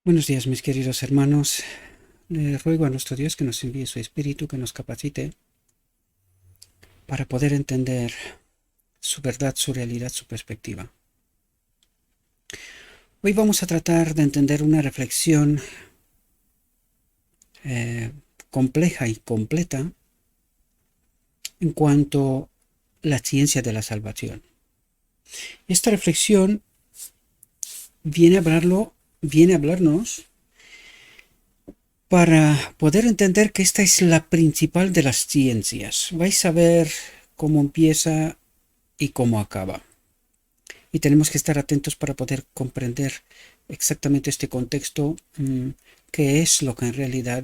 Buenos días, mis queridos hermanos. Le ruego a nuestro Dios que nos envíe su Espíritu, que nos capacite para poder entender su verdad, su realidad, su perspectiva. Hoy vamos a tratar de entender una reflexión compleja y completa en cuanto a la ciencia de la salvación. Esta reflexión viene a hablarnos para poder entender que esta es la principal de las ciencias. Vais a ver cómo empieza y cómo acaba. Y tenemos que estar atentos para poder comprender exactamente este contexto, qué es lo que en realidad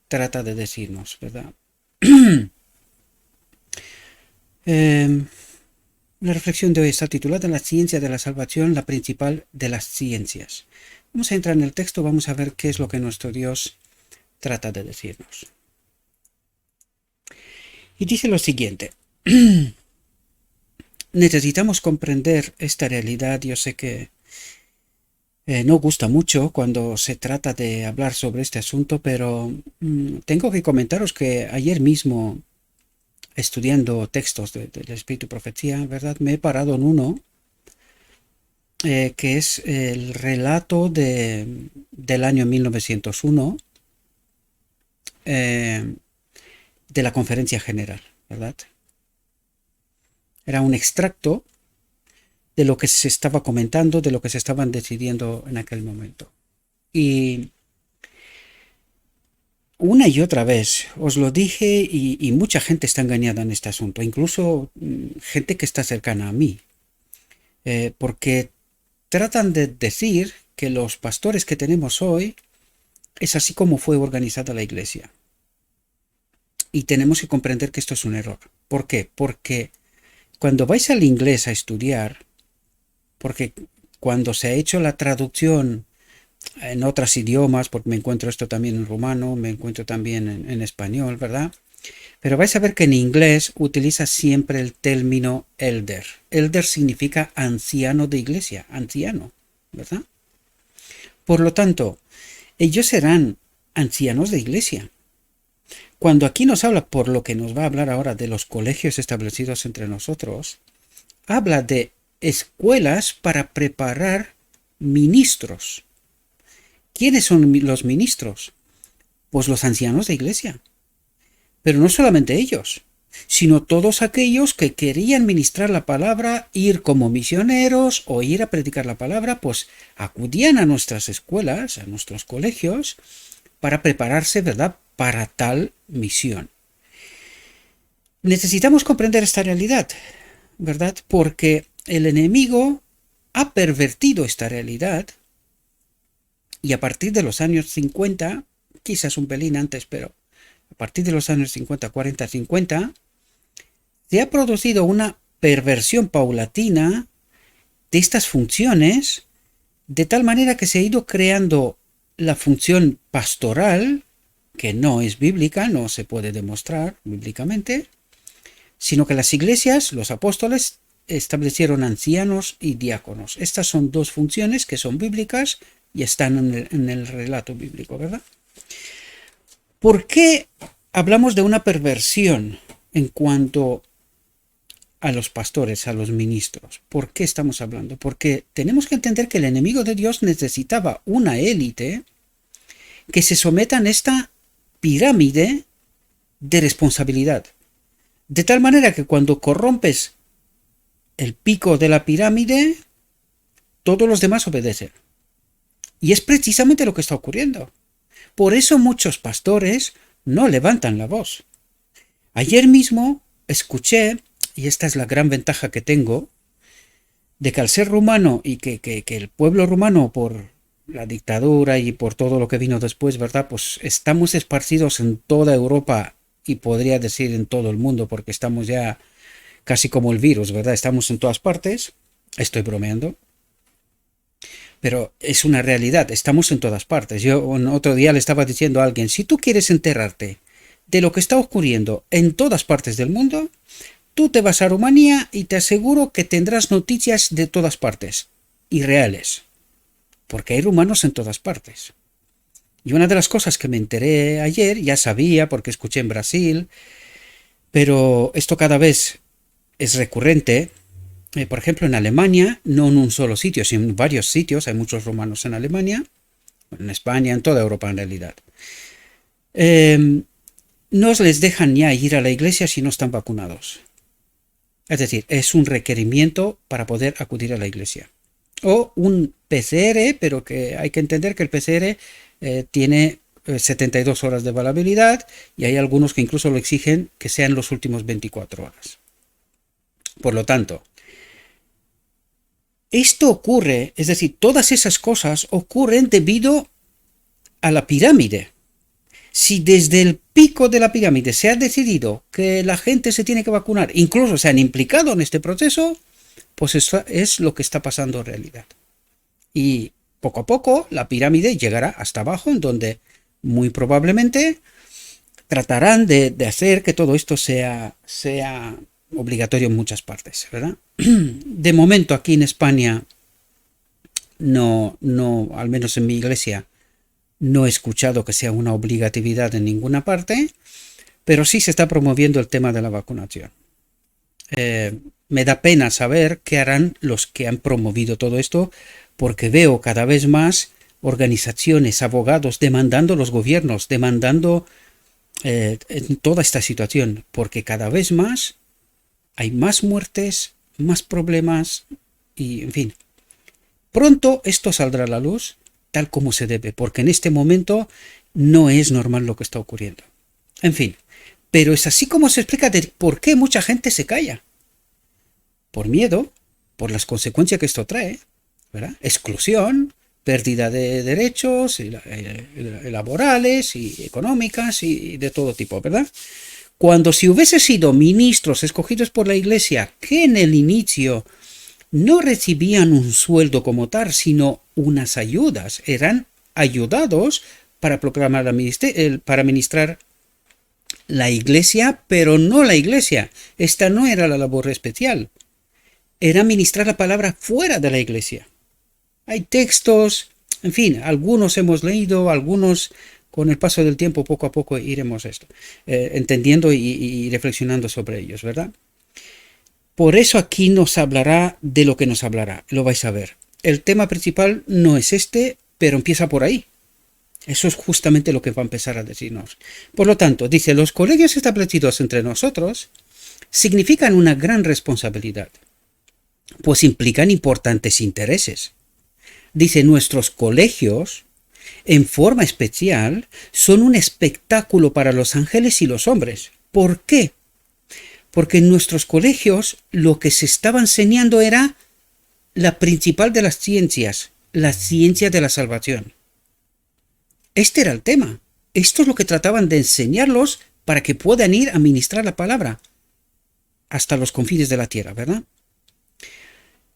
trata de decirnos, ¿verdad? La reflexión de hoy está titulada La ciencia de la salvación, la principal de las ciencias. Vamos a entrar en el texto, vamos a ver qué es lo que nuestro Dios trata de decirnos. Y dice lo siguiente. Necesitamos comprender esta realidad. Yo sé que no gusta mucho cuando se trata de hablar sobre este asunto, pero tengo que comentaros que ayer mismo, estudiando textos del Espíritu y Profecía, ¿verdad? Me he parado en uno que es el relato del año 1901 de la Conferencia General, ¿verdad? Era un extracto de lo que se estaba comentando, de lo que se estaban decidiendo en aquel momento. Y una y otra vez os lo dije y mucha gente está engañada en este asunto, incluso gente que está cercana a mí, porque tratan de decir que los pastores que tenemos hoy es así como fue organizada la iglesia. Y tenemos que comprender que esto es un error. ¿Por qué? Porque cuando vais al inglés a estudiar, porque cuando se ha hecho la traducción en otros idiomas, porque me encuentro esto también en rumano, me encuentro también en español, ¿verdad? Pero vais a ver que en inglés utiliza siempre el término elder. Elder significa anciano de iglesia, anciano, ¿verdad? Por lo tanto, ellos serán ancianos de iglesia. Cuando aquí nos habla, por lo que nos va a hablar ahora, de los colegios establecidos entre nosotros, habla de escuelas para preparar ministros. ¿Quiénes son los ministros? Pues los ancianos de iglesia. Pero no solamente ellos, sino todos aquellos que querían ministrar la palabra, ir como misioneros o ir a predicar la palabra, pues acudían a nuestras escuelas, a nuestros colegios, para prepararse, ¿verdad?, para tal misión. Necesitamos comprender esta realidad, ¿verdad? Porque el enemigo ha pervertido esta realidad y a partir de los años 50, quizás un pelín antes, pero a partir de los años 50, 40, 50, se ha producido una perversión paulatina de estas funciones, de tal manera que se ha ido creando la función pastoral, que no es bíblica, no se puede demostrar bíblicamente, sino que las iglesias, los apóstoles, establecieron ancianos y diáconos. Estas son dos funciones que son bíblicas y están en el relato bíblico, ¿verdad? ¿Por qué hablamos de una perversión en cuanto a los pastores, a los ministros? ¿Por qué estamos hablando? Porque tenemos que entender que el enemigo de Dios necesitaba una élite que se someta a esta pirámide de responsabilidad. De tal manera que cuando corrompes el pico de la pirámide, todos los demás obedecen. Y es precisamente lo que está ocurriendo. Por eso muchos pastores no levantan la voz. Ayer mismo escuché, y esta es la gran ventaja que tengo, de que al ser rumano y que el pueblo rumano, por la dictadura y por todo lo que vino después, ¿verdad?, pues estamos esparcidos en toda Europa y podría decir en todo el mundo, porque estamos ya casi como el virus, ¿verdad? Estamos en todas partes. Estoy bromeando. Pero es una realidad, estamos en todas partes. Yo otro día le estaba diciendo a alguien, si tú quieres enterarte de lo que está ocurriendo en todas partes del mundo, tú te vas a Rumanía y te aseguro que tendrás noticias de todas partes y reales. porque hay rumanos en todas partes. Y una de las cosas que me enteré ayer, ya sabía porque escuché en Brasil, pero esto cada vez es recurrente. Por ejemplo, en Alemania, no en un solo sitio, sino en varios sitios, hay muchos rumanos en Alemania, en España, en toda Europa en realidad. No les dejan ya ir a la iglesia si no están vacunados. Es decir, es un requerimiento para poder acudir a la iglesia. O un PCR, pero que hay que entender que el PCR tiene 72 horas de valabilidad y hay algunos que incluso lo exigen que sean los últimos 24 horas. Por lo tanto, esto ocurre, es decir, todas esas cosas ocurren debido a la pirámide. Si desde el pico de la pirámide se ha decidido que la gente se tiene que vacunar, incluso se han implicado en este proceso, pues eso es lo que está pasando en realidad. Y poco a poco la pirámide llegará hasta abajo, en donde muy probablemente tratarán de hacer que todo esto sea obligatorio en muchas partes, ¿verdad? De momento aquí en España no, al menos en mi iglesia, no he escuchado que sea una obligatividad en ninguna parte, pero sí se está promoviendo el tema de la vacunación. Me da pena saber qué harán los que han promovido todo esto, porque veo cada vez más organizaciones, abogados demandando a los gobiernos, demandando en toda esta situación, porque cada vez más hay más muertes, más problemas y, en fin, pronto esto saldrá a la luz tal como se debe, porque en este momento no es normal lo que está ocurriendo. En fin, pero es así como se explica de por qué mucha gente se calla. Por miedo, por las consecuencias que esto trae, ¿verdad? Exclusión, pérdida de derechos laborales y económicas y de todo tipo, ¿verdad? Cuando si hubiese sido ministros escogidos por la Iglesia que en el inicio no recibían un sueldo como tal, sino unas ayudas, eran ayudados para proclamar para ministrar la Iglesia, pero no la Iglesia. Esta no era la labor especial, era ministrar la palabra fuera de la Iglesia. Hay textos, en fin, algunos hemos leído, algunos con el paso del tiempo poco a poco iremos entendiendo y reflexionando sobre ellos, ¿verdad? Por eso aquí nos hablará de lo que nos hablará, lo vais a ver. El tema principal no es este, pero empieza por ahí. Eso es justamente lo que va a empezar a decirnos. Por lo tanto, dice, los colegios establecidos entre nosotros significan una gran responsabilidad, pues implican importantes intereses. Dice, nuestros colegios, en forma especial, son un espectáculo para los ángeles y los hombres. ¿Por qué? Porque en nuestros colegios lo que se estaba enseñando era la principal de las ciencias, la ciencia de la salvación. Este era el tema. Esto es lo que trataban de enseñarlos para que puedan ir a ministrar la palabra hasta los confines de la tierra, ¿verdad?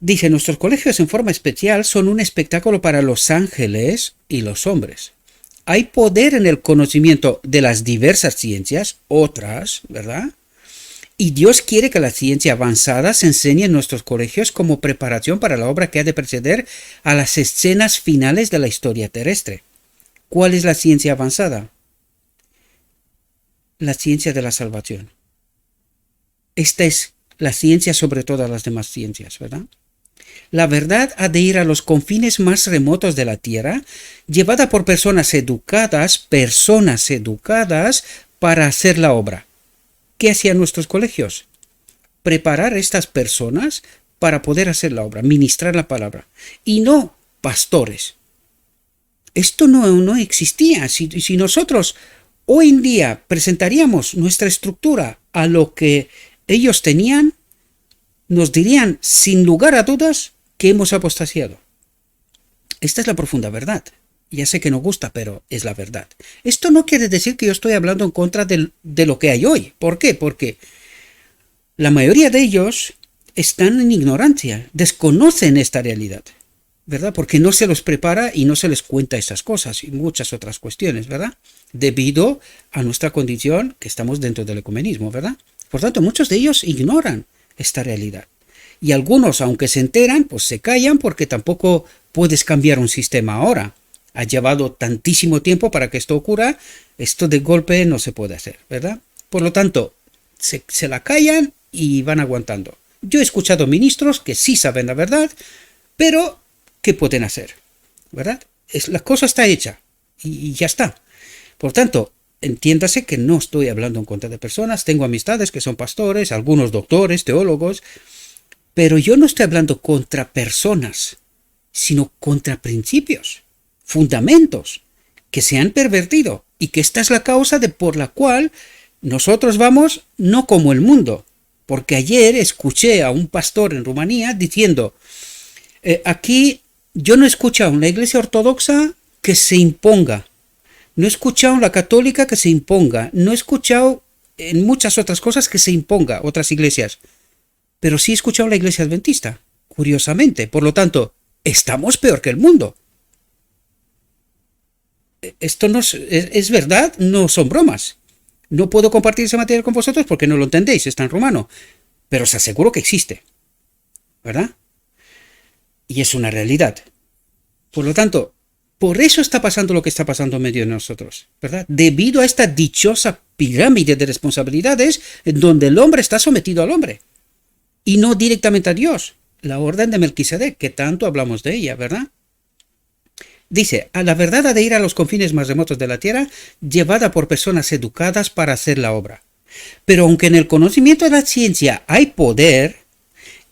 Dice, nuestros colegios en forma especial son un espectáculo para los ángeles y los hombres. Hay poder en el conocimiento de las diversas ciencias, otras, ¿verdad? Y Dios quiere que la ciencia avanzada se enseñe en nuestros colegios como preparación para la obra que ha de preceder a las escenas finales de la historia terrestre. ¿Cuál es la ciencia avanzada? La ciencia de la salvación. Esta es la ciencia sobre todas las demás ciencias, ¿verdad? La verdad ha de ir a los confines más remotos de la tierra, llevada por personas educadas para hacer la obra. ¿Qué hacían nuestros colegios? Preparar a estas personas para poder hacer la obra, ministrar la palabra, y no pastores. Esto no existía. Si nosotros hoy en día presentaríamos nuestra estructura a lo que ellos tenían, nos dirían sin lugar a dudas que hemos apostasiado. Esta es la profunda verdad. Ya sé que no gusta, pero es la verdad. Esto no quiere decir que yo estoy hablando en contra de lo que hay hoy. ¿Por qué? Porque la mayoría de ellos están en ignorancia, desconocen esta realidad, ¿verdad? Porque no se los prepara y no se les cuenta esas cosas y muchas otras cuestiones, ¿verdad? Debido a nuestra condición que estamos dentro del ecumenismo, ¿verdad? Por tanto, muchos de ellos ignoran esta realidad. Y algunos, aunque se enteran, pues se callan porque tampoco puedes cambiar un sistema ahora. Ha llevado tantísimo tiempo para que esto ocurra, esto de golpe no se puede hacer, ¿verdad? Por lo tanto, se la callan y van aguantando. Yo he escuchado ministros que sí saben la verdad, pero ¿qué pueden hacer? ¿Verdad? La cosa está hecha y ya está. Por tanto, entiéndase que no estoy hablando en contra de personas, tengo amistades que son pastores, algunos doctores, teólogos, pero yo no estoy hablando contra personas, sino contra principios, fundamentos que se han pervertido y que esta es la causa por la cual nosotros vamos no como el mundo. Porque ayer escuché a un pastor en Rumanía diciendo, aquí yo no he escuchado una iglesia ortodoxa que se imponga, no he escuchado la católica que se imponga, no he escuchado en muchas otras cosas que se imponga, otras iglesias, pero sí he escuchado la iglesia adventista, curiosamente. Por lo tanto, estamos peor que el mundo. Esto no es verdad, no son bromas. No puedo compartir ese material con vosotros porque no lo entendéis, está en rumano, pero os aseguro que existe, ¿verdad? Y es una realidad. Por lo tanto, por eso está pasando lo que está pasando en medio de nosotros, ¿verdad? Debido a esta dichosa pirámide de responsabilidades en donde el hombre está sometido al hombre y no directamente a Dios. La orden de Melquisedec, que tanto hablamos de ella, ¿verdad? Dice, a la verdad ha de ir a los confines más remotos de la tierra, llevada por personas educadas para hacer la obra. Pero aunque en el conocimiento de la ciencia hay poder,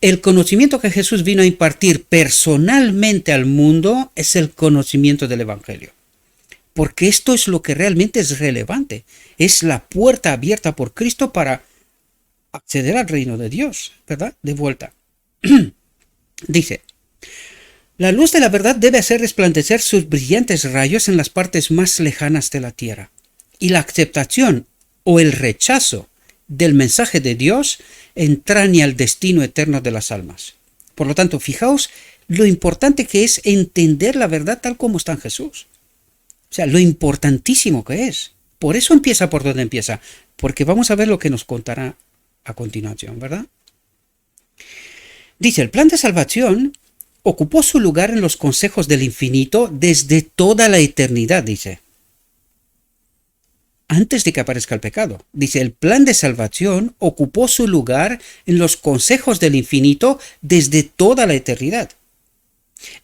el conocimiento que Jesús vino a impartir personalmente al mundo es el conocimiento del Evangelio. Porque esto es lo que realmente es relevante. Es la puerta abierta por Cristo para acceder al reino de Dios, ¿verdad? De vuelta. Dice, la luz de la verdad debe hacer resplandecer sus brillantes rayos en las partes más lejanas de la tierra. Y la aceptación o el rechazo del mensaje de Dios entraña el destino eterno de las almas. Por lo tanto, fijaos lo importante que es entender la verdad tal como está en Jesús. O sea, lo importantísimo que es. Por eso empieza por donde empieza. Porque vamos a ver lo que nos contará a continuación, ¿verdad? Dice, el plan de salvación ocupó su lugar en los consejos del infinito desde toda la eternidad, dice. Antes de que aparezca el pecado. Dice, el plan de salvación ocupó su lugar en los consejos del infinito desde toda la eternidad.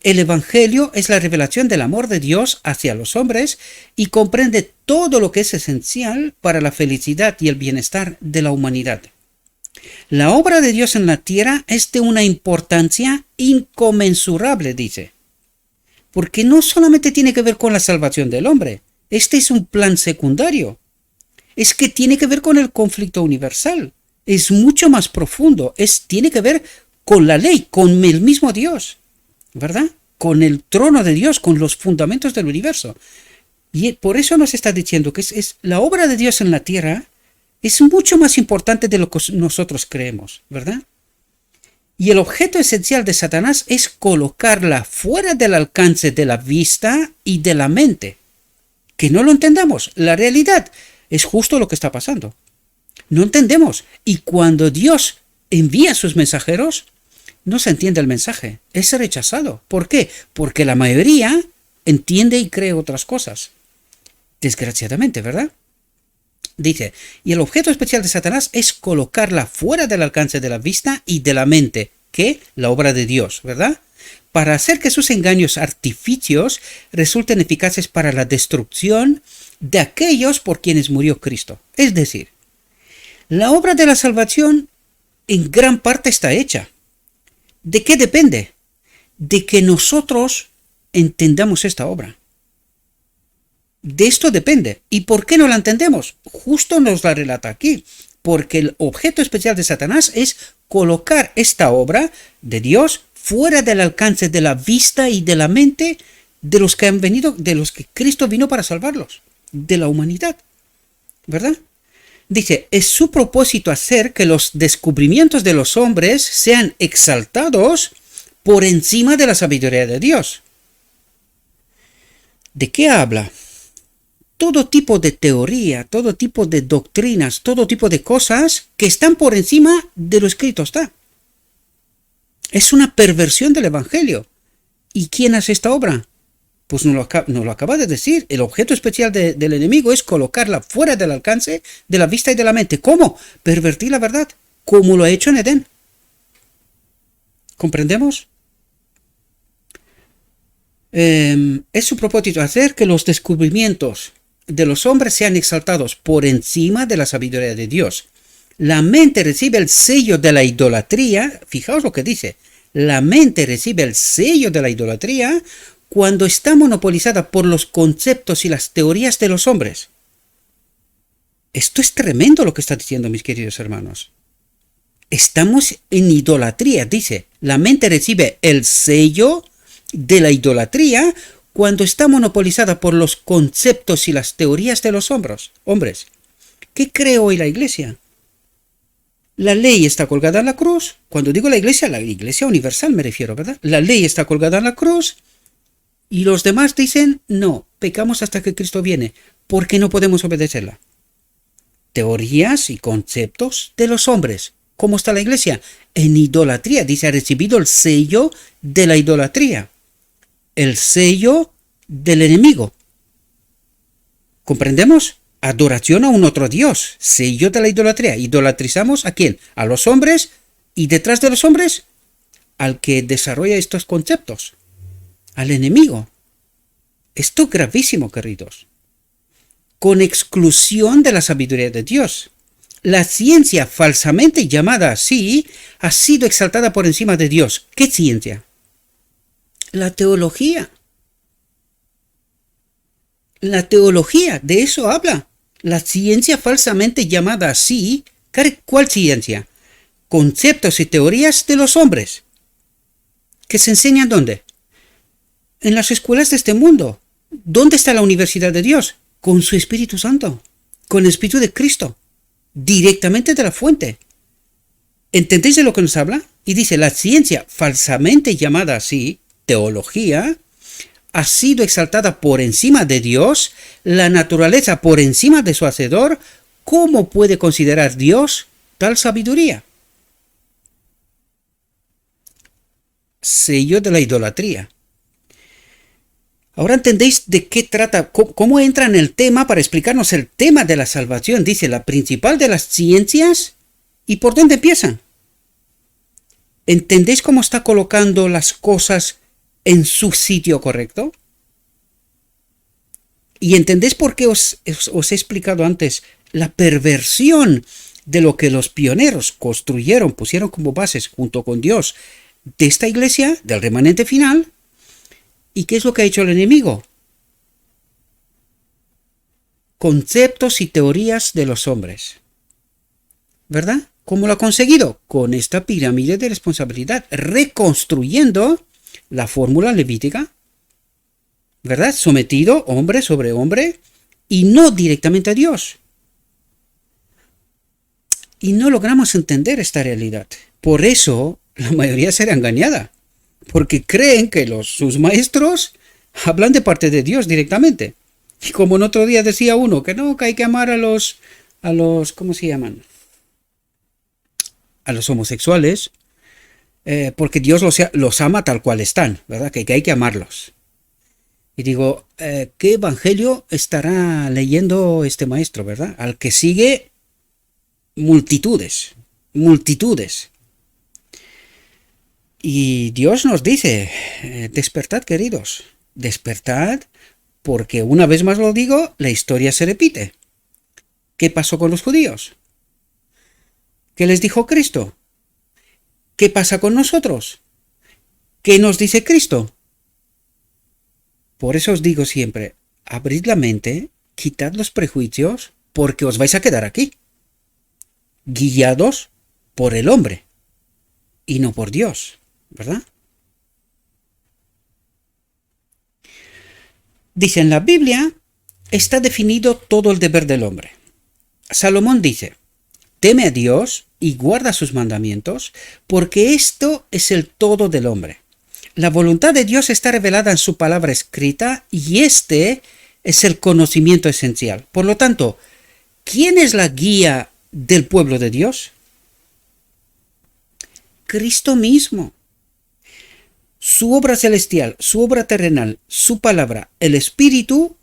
El Evangelio es la revelación del amor de Dios hacia los hombres y comprende todo lo que es esencial para la felicidad y el bienestar de la humanidad. La obra de Dios en la tierra es de una importancia inconmensurable, dice. Porque no solamente tiene que ver con la salvación del hombre. Este es un plan secundario. Es que tiene que ver con el conflicto universal. Es mucho más profundo. Tiene que ver con la ley, con el mismo Dios, ¿verdad? Con el trono de Dios, con los fundamentos del universo. Y por eso nos está diciendo que es la obra de Dios en la tierra es mucho más importante de lo que nosotros creemos, ¿verdad? Y el objeto esencial de Satanás es colocarla fuera del alcance de la vista y de la mente. Que no lo entendamos. La realidad es justo lo que está pasando. No entendemos. Y cuando Dios envía a sus mensajeros, no se entiende el mensaje. Es rechazado. ¿Por qué? Porque la mayoría entiende y cree otras cosas. Desgraciadamente, ¿verdad? Dice, y el objeto especial de Satanás es colocarla fuera del alcance de la vista y de la mente, que la obra de Dios, ¿verdad? Para hacer que sus engaños artificios resulten eficaces para la destrucción de aquellos por quienes murió Cristo. Es decir, la obra de la salvación en gran parte está hecha. ¿De qué depende? De que nosotros entendamos esta obra. De esto depende. ¿Y por qué no la entendemos? Justo nos la relata aquí. Porque el objeto especial de Satanás es colocar esta obra de Dios fuera del alcance de la vista y de la mente de los que han venido, de los que Cristo vino para salvarlos, de la humanidad. ¿Verdad? Dice, es su propósito hacer que los descubrimientos de los hombres sean exaltados por encima de la sabiduría de Dios. ¿De qué habla? Todo tipo de teoría, todo tipo de doctrinas, todo tipo de cosas que están por encima de lo escrito está. Es una perversión del Evangelio. ¿Y quién hace esta obra? Pues nos lo acaba de decir. El objeto especial del enemigo es colocarla fuera del alcance de la vista y de la mente. ¿Cómo? Pervertir la verdad, como lo ha hecho en Edén. ¿Comprendemos? Es su propósito hacer que los descubrimientos de los hombres sean exaltados por encima de la sabiduría de Dios. La mente recibe el sello de la idolatría. Fijaos lo que dice. La mente recibe el sello de la idolatría cuando está monopolizada por los conceptos y las teorías de los hombres. Esto es tremendo lo que está diciendo, mis queridos hermanos. Estamos en idolatría, dice. La mente recibe el sello de la idolatría cuando está monopolizada por los conceptos y las teorías de los hombres. ¿Qué cree hoy la iglesia? La ley está colgada en la cruz. Cuando digo la iglesia universal me refiero, ¿verdad? La ley está colgada en la cruz y los demás dicen, no, pecamos hasta que Cristo viene, porque no podemos obedecerla. Teorías y conceptos de los hombres. ¿Cómo está la iglesia? En idolatría. Dice, ha recibido el sello de la idolatría. El sello del enemigo. ¿Comprendemos? Adoración a un otro Dios. Sello de la idolatría. ¿Idolatrizamos a quién? A los hombres. ¿Y detrás de los hombres? Al que desarrolla estos conceptos. Al enemigo. Esto es gravísimo, queridos. Con exclusión de la sabiduría de Dios. La ciencia, falsamente llamada así, ha sido exaltada por encima de Dios. ¿Qué ciencia? La teología. La teología, de eso habla. La ciencia falsamente llamada así, ¿cuál ciencia? Conceptos y teorías de los hombres. ¿Que se enseñan dónde? En las escuelas de este mundo. ¿Dónde está la universidad de Dios? Con su Espíritu Santo. Con el Espíritu de Cristo. Directamente de la fuente. ¿Entendéis de lo que nos habla? Y dice, la ciencia falsamente llamada así, teología, ha sido exaltada por encima de Dios, la naturaleza por encima de su hacedor. ¿Cómo puede considerar Dios tal sabiduría? Sello de la idolatría. Ahora entendéis de qué trata, cómo entra en el tema para explicarnos el tema de la salvación. Dice, la principal de las ciencias. ¿Y por dónde empieza? ¿Entendéis cómo está colocando las cosas en su sitio correcto? ¿Y entendéis por qué os he explicado antes la perversión de lo que los pioneros construyeron, pusieron como bases junto con Dios de esta iglesia, del remanente final? ¿Y qué es lo que ha hecho el enemigo? Conceptos y teorías de los hombres. ¿Verdad? ¿Cómo lo ha conseguido? Con esta pirámide de responsabilidad, reconstruyendo la fórmula levítica, ¿verdad? Sometido hombre sobre hombre y no directamente a Dios. Y no logramos entender esta realidad. Por eso la mayoría será engañada, porque creen que sus maestros hablan de parte de Dios directamente. Y como en otro día decía uno, que no, que hay que amar a los ¿cómo se llaman? A los homosexuales, porque Dios los ama tal cual están, ¿verdad? Que hay que amarlos. Y digo, ¿qué evangelio estará leyendo este maestro, verdad? Al que sigue multitudes. Y Dios nos dice, despertad, queridos, despertad, porque una vez más lo digo, la historia se repite. ¿Qué pasó con los judíos? ¿Qué les dijo Cristo? ¿Qué pasa con nosotros? ¿Qué nos dice Cristo? Por eso os digo siempre, abrid la mente, quitad los prejuicios, porque os vais a quedar aquí, guiados por el hombre, y no por Dios, ¿verdad? Dice, en la Biblia está definido todo el deber del hombre. Salomón dice, teme a Dios y guarda sus mandamientos, porque esto es el todo del hombre. La voluntad de Dios está revelada en su palabra escrita y este es el conocimiento esencial. Por lo tanto, ¿quién es la guía del pueblo de Dios? Cristo mismo. su obra celestial, su obra terrenal, su palabra, el Espíritu,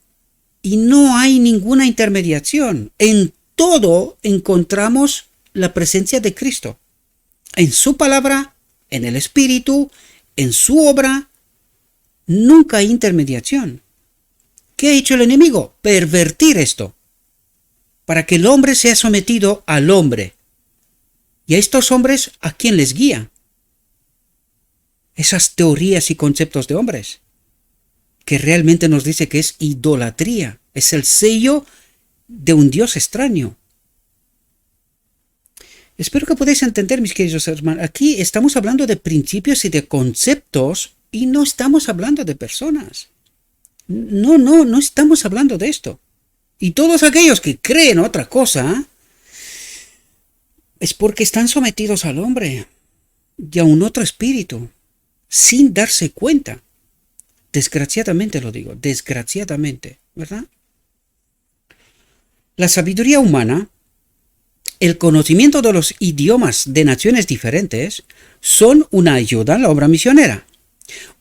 y no hay ninguna intermediación. En todo encontramos la presencia de Cristo. En su palabra, en el Espíritu, en su obra, nunca hay intermediación. ¿Qué ha hecho el enemigo? Pervertir esto, para que el hombre sea sometido al hombre. Y a estos hombres, ¿a quién les guía? Esas teorías y conceptos de hombres, que realmente nos dice que es idolatría, es el sello de un Dios extraño. Espero que podáis entender, mis queridos hermanos, aquí estamos hablando de principios y de conceptos y no estamos hablando de personas. No estamos hablando de esto. Y todos aquellos que creen otra cosa es porque están sometidos al hombre y a un otro espíritu, sin darse cuenta. Desgraciadamente lo digo, desgraciadamente, ¿verdad? La sabiduría humana, el conocimiento de los idiomas de naciones diferentes, son una ayuda en la obra misionera.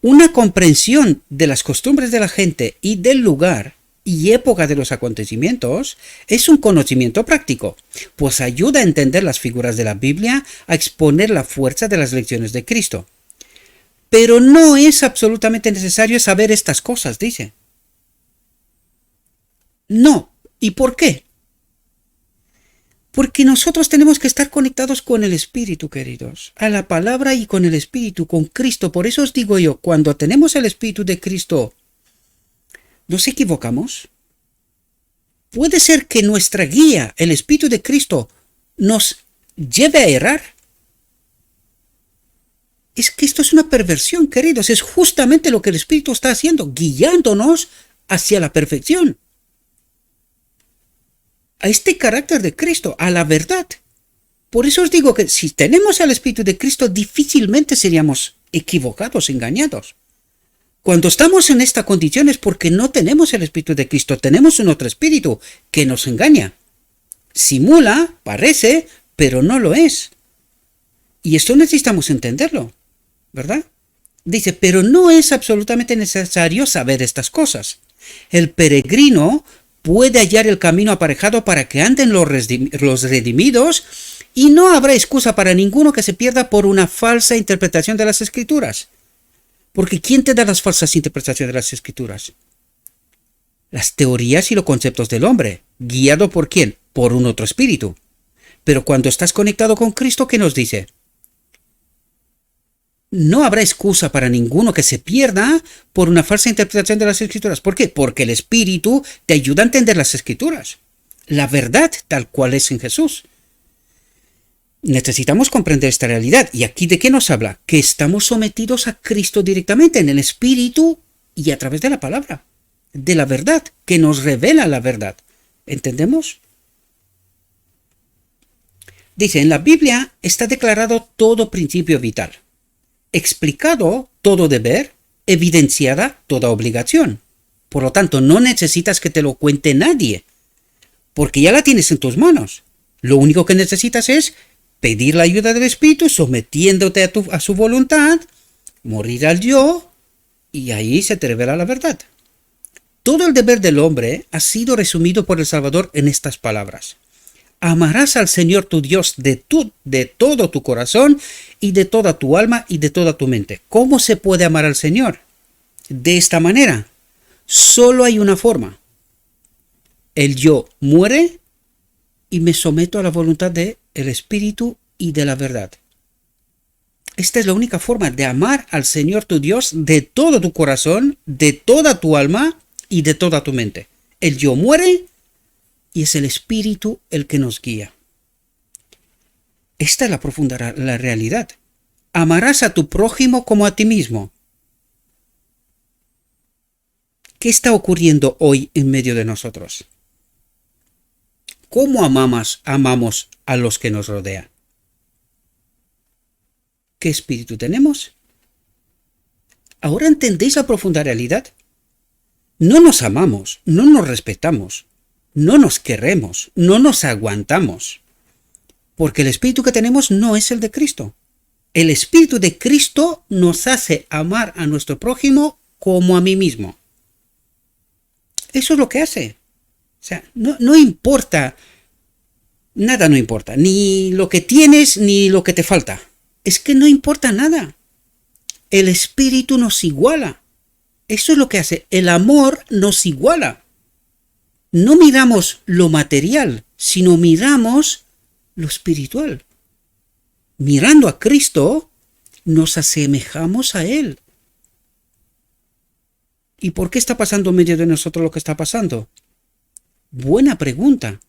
Una comprensión de las costumbres de la gente y del lugar y época de los acontecimientos es un conocimiento práctico, pues ayuda a entender las figuras de la Biblia, a exponer la fuerza de las lecciones de Cristo. Pero no es absolutamente necesario saber estas cosas, dice. No. ¿Y por qué? Porque nosotros tenemos que estar conectados con el Espíritu, queridos, a la palabra y con el Espíritu, con Cristo. Por eso os digo yo, cuando tenemos el Espíritu de Cristo, ¿nos equivocamos? ¿Puede ser que nuestra guía, el Espíritu de Cristo, nos lleve a errar? Es que esto es una perversión, queridos. Es justamente lo que el Espíritu está haciendo, guiándonos hacia la perfección. A este carácter de Cristo, a la verdad. Por eso os digo que si tenemos al Espíritu de Cristo, difícilmente seríamos equivocados, engañados. Cuando estamos en esta condición es porque no tenemos el Espíritu de Cristo, tenemos un otro espíritu que nos engaña. Simula, parece, pero no lo es. Y esto necesitamos entenderlo, ¿verdad? Dice, pero no es absolutamente necesario saber estas cosas. El peregrino puede hallar el camino aparejado para que anden los redimidos y no habrá excusa para ninguno que se pierda por una falsa interpretación de las Escrituras. Porque ¿quién te da las falsas interpretaciones de las Escrituras? Las teorías y los conceptos del hombre. ¿Guiado por quién? Por un otro espíritu. Pero cuando estás conectado con Cristo, ¿qué nos dice? No habrá excusa para ninguno que se pierda por una falsa interpretación de las Escrituras. ¿Por qué? Porque el Espíritu te ayuda a entender las Escrituras. La verdad tal cual es en Jesús. Necesitamos comprender esta realidad. ¿Y aquí de qué nos habla? Que estamos sometidos a Cristo directamente en el Espíritu y a través de la palabra. De la verdad, que nos revela la verdad. ¿Entendemos? Dice, en la Biblia está declarado todo principio vital. Explicado todo deber, evidenciada toda obligación. Por lo tanto, no necesitas que te lo cuente nadie, porque ya la tienes en tus manos. Lo único que necesitas es pedir la ayuda del Espíritu, sometiéndote a su voluntad, morir al yo, y ahí se te revela la verdad. Todo el deber del hombre ha sido resumido por el Salvador en estas palabras. Amarás al Señor tu Dios de todo tu corazón y de toda tu alma y de toda tu mente. ¿Cómo se puede amar al Señor? De esta manera. Solo hay una forma. El yo muere y me someto a la voluntad del Espíritu y de la verdad. Esta es la única forma de amar al Señor tu Dios de todo tu corazón, de toda tu alma y de toda tu mente. El yo muere y es el Espíritu el que nos guía. Esta es la profunda la realidad. Amarás a tu prójimo como a ti mismo. ¿Qué está ocurriendo hoy en medio de nosotros? ¿Cómo amamos a los que nos rodean? ¿Qué espíritu tenemos? ¿Ahora entendéis la profunda realidad? No nos amamos, no nos respetamos, no nos queremos, no nos aguantamos, porque el espíritu que tenemos no es el de Cristo. El Espíritu de Cristo nos hace amar a nuestro prójimo como a mí mismo. Eso es lo que hace. O sea, no importa, nada no importa, ni lo que tienes ni lo que te falta. Es que no importa nada. El Espíritu nos iguala. Eso es lo que hace. El amor nos iguala. No miramos lo material, sino miramos lo espiritual. Mirando a Cristo, nos asemejamos a Él. ¿Y por qué está pasando en medio de nosotros lo que está pasando? Buena pregunta.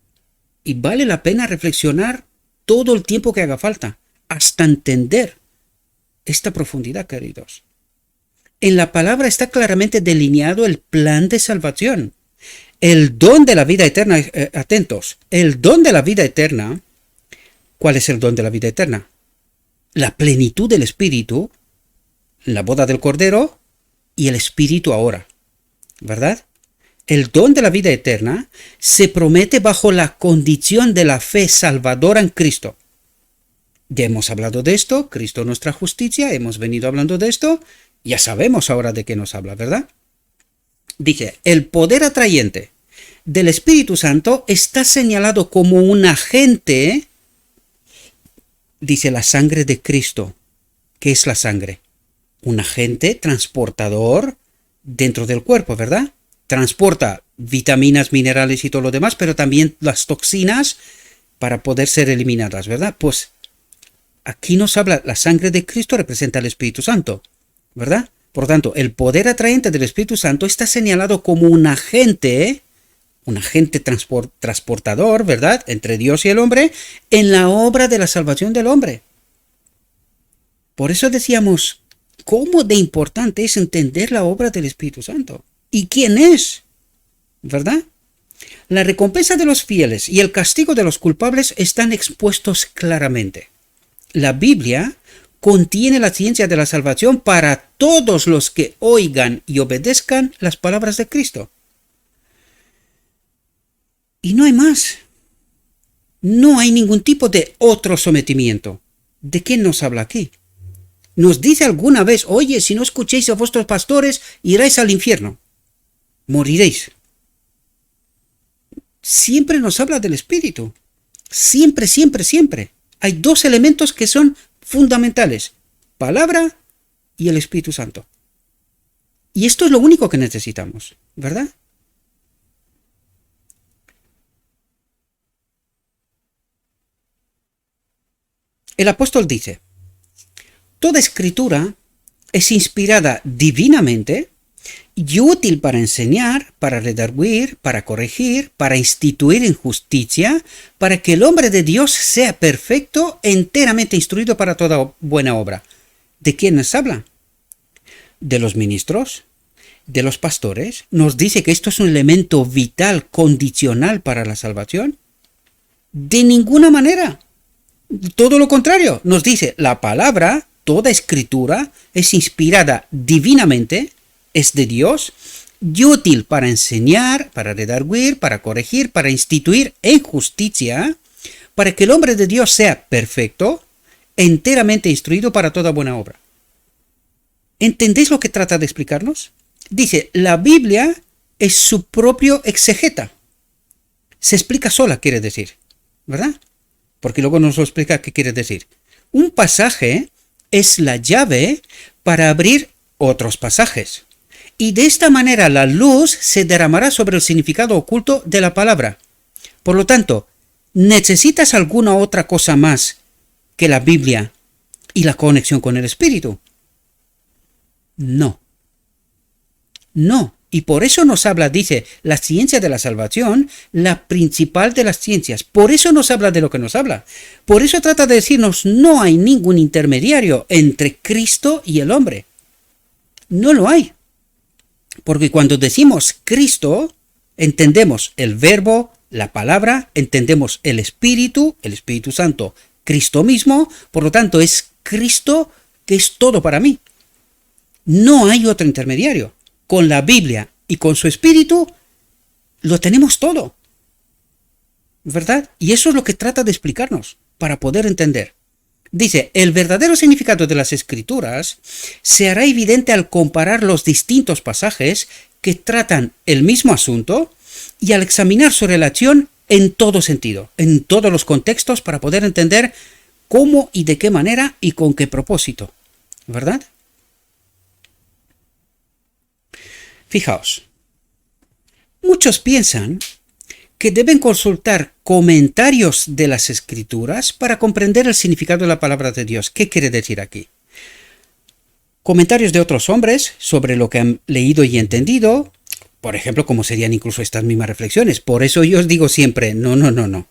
Y vale la pena reflexionar todo el tiempo que haga falta, hasta entender esta profundidad, queridos. En la palabra está claramente delineado el plan de salvación. El don de la vida eterna, atentos, el don de la vida eterna. ¿Cuál es el don de la vida eterna? La plenitud del Espíritu, la boda del Cordero y el Espíritu ahora, ¿verdad? El don de la vida eterna se promete bajo la condición de la fe salvadora en Cristo. Ya hemos hablado de esto, Cristo nuestra justicia, hemos venido hablando de esto, ya sabemos ahora de qué nos habla, ¿verdad? Dice, el poder atrayente del Espíritu Santo está señalado como un agente, dice la sangre de Cristo. ¿Qué es la sangre? Un agente transportador dentro del cuerpo, ¿verdad? Transporta vitaminas, minerales y todo lo demás, pero también las toxinas para poder ser eliminadas, ¿verdad? Pues aquí nos habla, la sangre de Cristo representa al Espíritu Santo, ¿verdad? Por tanto, el poder atraente del Espíritu Santo está señalado como un agente transportador, ¿verdad?, entre Dios y el hombre, en la obra de la salvación del hombre. Por eso decíamos, ¿cómo de importante es entender la obra del Espíritu Santo? ¿Y quién es? ¿Verdad? La recompensa de los fieles y el castigo de los culpables están expuestos claramente. La Biblia contiene la ciencia de la salvación para todos los que oigan y obedezcan las palabras de Cristo. Y no hay más. No hay ningún tipo de otro sometimiento. ¿De quién nos habla aquí? Nos dice alguna vez, oye, si no escuchéis a vuestros pastores, iréis al infierno. Moriréis. Siempre nos habla del Espíritu. Siempre, siempre, siempre. Hay dos elementos que son fundamentales. Palabra y el Espíritu Santo. Y esto es lo único que necesitamos, ¿verdad? El apóstol dice, toda escritura es inspirada divinamente y útil para enseñar, para redarguir, para corregir, para instituir en justicia, para que el hombre de Dios sea perfecto, enteramente instruido para toda buena obra. ¿De quién nos habla? De los ministros, de los pastores. Nos dice que esto es un elemento vital, condicional para la salvación. De ninguna manera. Todo lo contrario, nos dice la palabra, toda escritura es inspirada divinamente, es de Dios, y útil para enseñar, para redarguir, para corregir, para instituir en justicia, para que el hombre de Dios sea perfecto, enteramente instruido para toda buena obra. ¿Entendéis lo que trata de explicarnos? Dice, la Biblia es su propio exegeta. Se explica sola, quiere decir, ¿verdad? Porque luego nos lo explica qué quiere decir. Un pasaje es la llave para abrir otros pasajes. Y de esta manera la luz se derramará sobre el significado oculto de la palabra. Por lo tanto, ¿necesitas alguna otra cosa más que la Biblia y la conexión con el Espíritu? No. No. Y por eso nos habla, dice, la ciencia de la salvación, la principal de las ciencias. Por eso nos habla de lo que nos habla. Por eso trata de decirnos, no hay ningún intermediario entre Cristo y el hombre. No lo hay. Porque cuando decimos Cristo, entendemos el verbo, la palabra, entendemos el Espíritu Santo, Cristo mismo. Por lo tanto, es Cristo que es todo para mí. No hay otro intermediario. Con la Biblia y con su Espíritu lo tenemos todo, ¿verdad? Y eso es lo que trata de explicarnos para poder entender. Dice, el verdadero significado de las Escrituras se hará evidente al comparar los distintos pasajes que tratan el mismo asunto y al examinar su relación en todo sentido, en todos los contextos, para poder entender cómo y de qué manera y con qué propósito, ¿verdad? Fijaos, muchos piensan que deben consultar comentarios de las Escrituras para comprender el significado de la palabra de Dios. ¿Qué quiere decir aquí? Comentarios de otros hombres sobre lo que han leído y entendido, por ejemplo, como serían incluso estas mismas reflexiones. Por eso yo os digo siempre, no.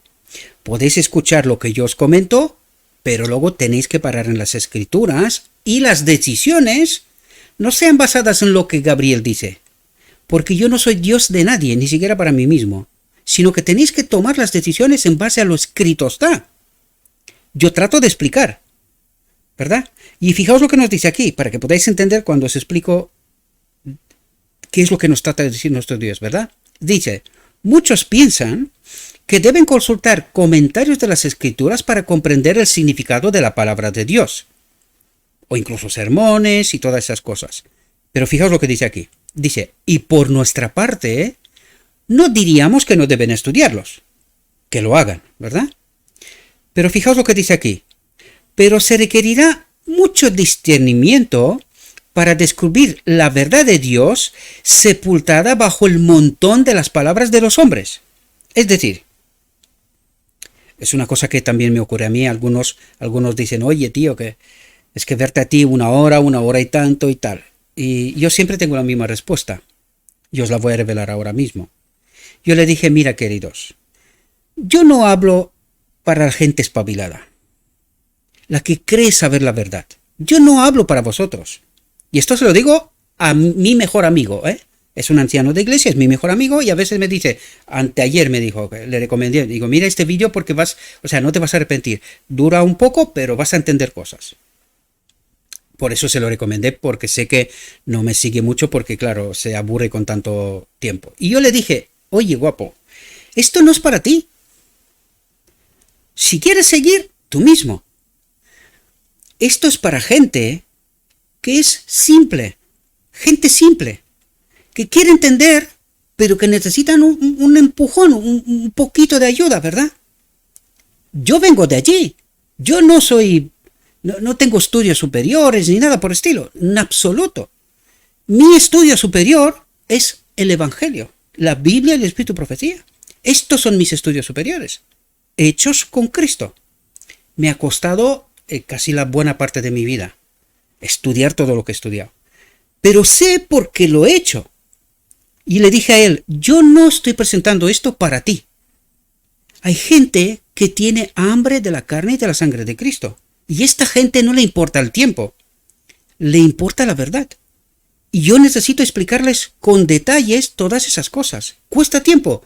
Podéis escuchar lo que yo os comento, pero luego tenéis que parar en las Escrituras y las decisiones no sean basadas en lo que Gabriel dice, porque yo no soy Dios de nadie, ni siquiera para mí mismo, sino que tenéis que tomar las decisiones en base a lo escrito está. Yo trato de explicar, ¿verdad? Y fijaos lo que nos dice aquí, para que podáis entender cuando os explico qué es lo que nos trata de decir nuestro Dios, ¿verdad? Dice, muchos piensan que deben consultar comentarios de las Escrituras para comprender el significado de la palabra de Dios, o incluso sermones y todas esas cosas. Pero fijaos lo que dice aquí. Dice, y por nuestra parte, no diríamos que no deben estudiarlos, que lo hagan, ¿verdad? Pero fijaos lo que dice aquí. Pero se requerirá mucho discernimiento para descubrir la verdad de Dios sepultada bajo el montón de las palabras de los hombres. Es decir, es una cosa que también me ocurre a mí. Algunos dicen, oye tío, que es que verte a ti una hora y tanto y tal. Y yo siempre tengo la misma respuesta. Yo os la voy a revelar ahora mismo. Yo le dije, mira queridos, yo no hablo para la gente espabilada, la que cree saber la verdad. Yo no hablo para vosotros. Y esto se lo digo a mi mejor amigo, ¿eh? Es un anciano de iglesia, es mi mejor amigo, y a veces me dice, anteayer me dijo, le recomendé, digo, mira este vídeo porque no te vas a arrepentir. Dura un poco, pero vas a entender cosas. Por eso se lo recomendé, porque sé que no me sigue mucho, porque claro, se aburre con tanto tiempo. Y yo le dije, oye guapo, esto no es para ti. Si quieres seguir, tú mismo. Esto es para gente que es simple, gente simple, que quiere entender, pero que necesitan un empujón, un poquito de ayuda, ¿verdad? Yo vengo de allí. Yo no tengo estudios superiores ni nada por estilo, en absoluto. Mi estudio superior es el Evangelio, la Biblia y el Espíritu y Profecía. Estos son mis estudios superiores, hechos con Cristo. Me ha costado casi la buena parte de mi vida estudiar todo lo que he estudiado. Pero sé por qué lo he hecho. Y le dije a él, yo no estoy presentando esto para ti. Hay gente que tiene hambre de la carne y de la sangre de Cristo. Y a esta gente no le importa el tiempo, le importa la verdad. Y yo necesito explicarles con detalles todas esas cosas. ¿Cuesta tiempo?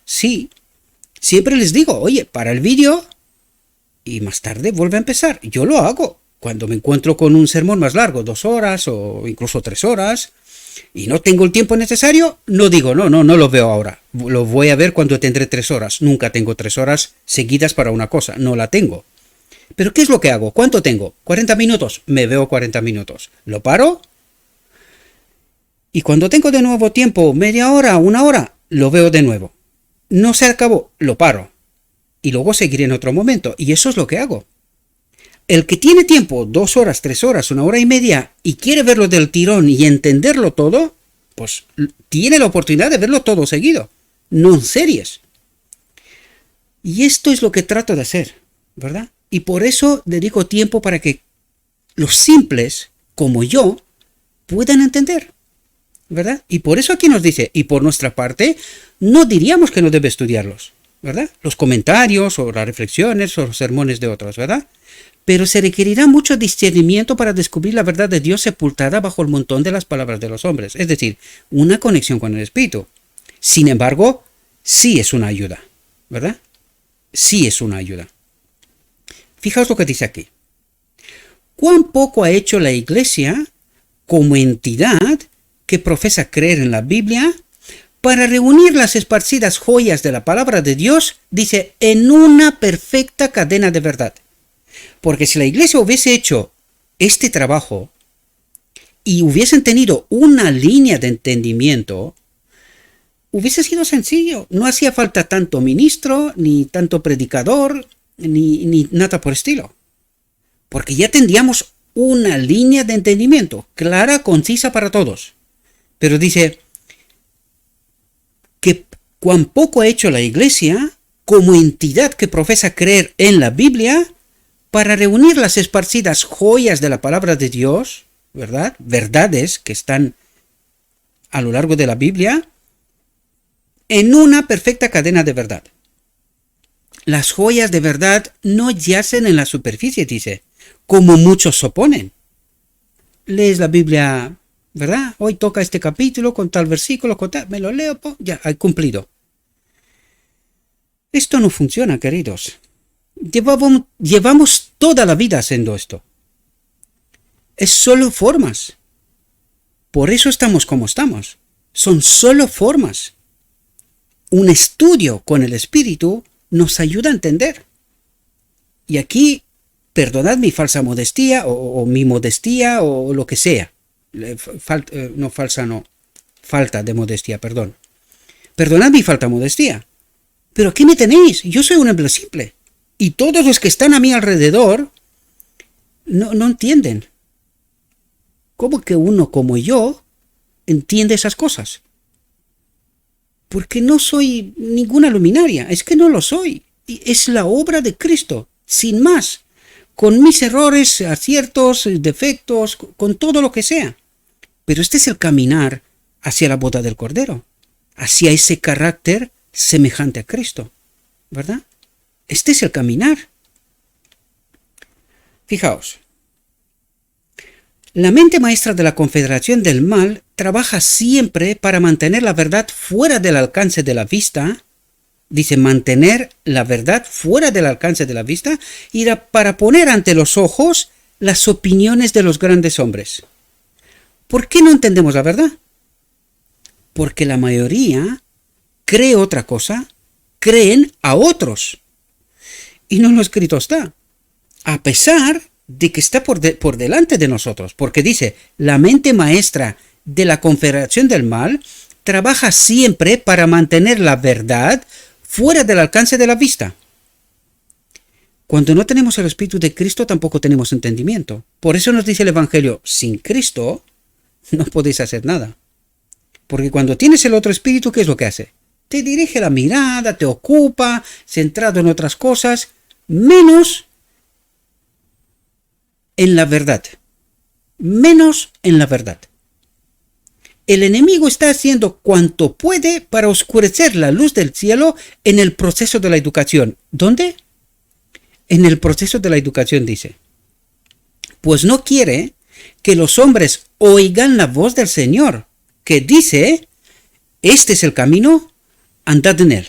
Sí. Siempre les digo, oye, para el vídeo y más tarde vuelve a empezar. Yo lo hago. Cuando me encuentro con un sermón más largo, 2 horas o incluso 3 horas, y no tengo el tiempo necesario, no digo, no lo veo ahora. Lo voy a ver cuando tendré 3 horas. Nunca tengo 3 horas seguidas para una cosa. No la tengo. ¿Pero qué es lo que hago? ¿Cuánto tengo? 40 minutos. Me veo 40 minutos. Lo paro. Y cuando tengo de nuevo tiempo, media hora, 1 hora, lo veo de nuevo. No se acabó, lo paro. Y luego seguiré en otro momento. Y eso es lo que hago. El que tiene tiempo, 2 horas, 3 horas, 1 hora y media, y quiere verlo del tirón y entenderlo todo, pues tiene la oportunidad de verlo todo seguido. No en series. Y esto es lo que trato de hacer, ¿verdad? Y por eso dedico tiempo para que los simples, como yo, puedan entender, ¿verdad? Y por eso aquí nos dice, y por nuestra parte, no diríamos que no debe estudiarlos, ¿verdad? Los comentarios, o las reflexiones, o los sermones de otros, ¿verdad? Pero se requerirá mucho discernimiento para descubrir la verdad de Dios sepultada bajo el montón de las palabras de los hombres, es decir, una conexión con el Espíritu. Sin embargo, sí es una ayuda, ¿verdad? Sí es una ayuda. Fijaos lo que dice aquí. ¿Cuán poco ha hecho la Iglesia como entidad que profesa creer en la Biblia para reunir las esparcidas joyas de la palabra de Dios, dice, en una perfecta cadena de verdad? Porque si la iglesia hubiese hecho este trabajo y hubiesen tenido una línea de entendimiento, hubiese sido sencillo. No hacía falta tanto ministro, ni tanto predicador, ni nada por estilo. Porque ya tendríamos una línea de entendimiento, clara, concisa para todos. Pero dice que cuán poco ha hecho la iglesia, como entidad que profesa creer en la Biblia, para reunir las esparcidas joyas de la palabra de Dios, ¿verdad? Verdades que están a lo largo de la Biblia, en una perfecta cadena de verdad. Las joyas de verdad no yacen en la superficie, dice, como muchos oponen. Lees la Biblia, ¿verdad? Hoy toca este capítulo con tal versículo, con tal, me lo leo, ya, he cumplido. Esto no funciona, queridos. Llevamos toda la vida haciendo esto. Es solo formas. Por eso estamos como estamos. Son solo formas. Un estudio con el Espíritu nos ayuda a entender. Y aquí, perdonad mi falsa modestia o mi modestia o lo que sea. Falta de modestia, perdón. Perdonad mi falta de modestia. Pero ¿qué me tenéis? Yo soy un hombre simple. Y todos los que están a mi alrededor no entienden. ¿Cómo que uno como yo entiende esas cosas? Porque no soy ninguna luminaria. Es que no lo soy. Es la obra de Cristo, sin más. Con mis errores, aciertos, defectos, con todo lo que sea. Pero este es el caminar hacia la boda del Cordero. Hacia ese carácter semejante a Cristo, ¿verdad? Este es el caminar. Fijaos, la mente maestra de la confederación del mal trabaja siempre para mantener la verdad fuera del alcance de la vista. Dice mantener la verdad fuera del alcance de la vista y para poner ante los ojos las opiniones de los grandes hombres. ¿Por qué no entendemos la verdad? Porque la mayoría cree otra cosa, creen a otros. Y no lo escrito está. A pesar de que está por delante de nosotros. Porque dice, la mente maestra de la confederación del mal trabaja siempre para mantener la verdad fuera del alcance de la vista. Cuando no tenemos el Espíritu de Cristo tampoco tenemos entendimiento. Por eso nos dice el Evangelio, sin Cristo no podéis hacer nada. Porque cuando tienes el otro Espíritu, ¿qué es lo que hace? Te dirige la mirada, te ocupa, centrado en otras cosas, menos en la verdad. Menos en la verdad. El enemigo está haciendo cuanto puede para oscurecer la luz del cielo en el proceso de la educación. ¿Dónde? En el proceso de la educación, dice. Pues no quiere que los hombres oigan la voz del Señor, que dice, este es el camino, andad en él.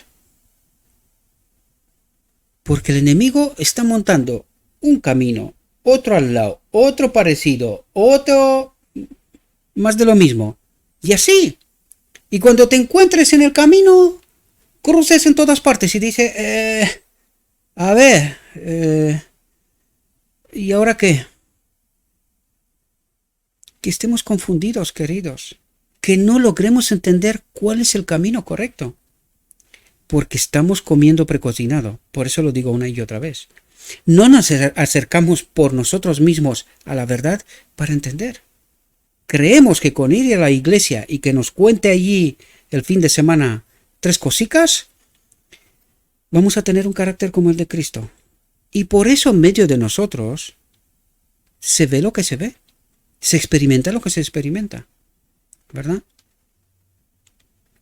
Porque el enemigo está montando un camino, otro al lado, otro parecido, otro más de lo mismo. Y así. Y cuando te encuentres en el camino, cruces en todas partes y dice, a ver, ¿y ahora qué? Que estemos confundidos, queridos. Que no logremos entender cuál es el camino correcto. Porque estamos comiendo precocinado. Por eso lo digo una y otra vez. No nos acercamos por nosotros mismos a la verdad para entender. Creemos que con ir a la iglesia y que nos cuente allí el fin de semana 3 cositas, vamos a tener un carácter como el de Cristo. Y por eso en medio de nosotros se ve lo que se ve. Se experimenta lo que se experimenta. ¿Verdad?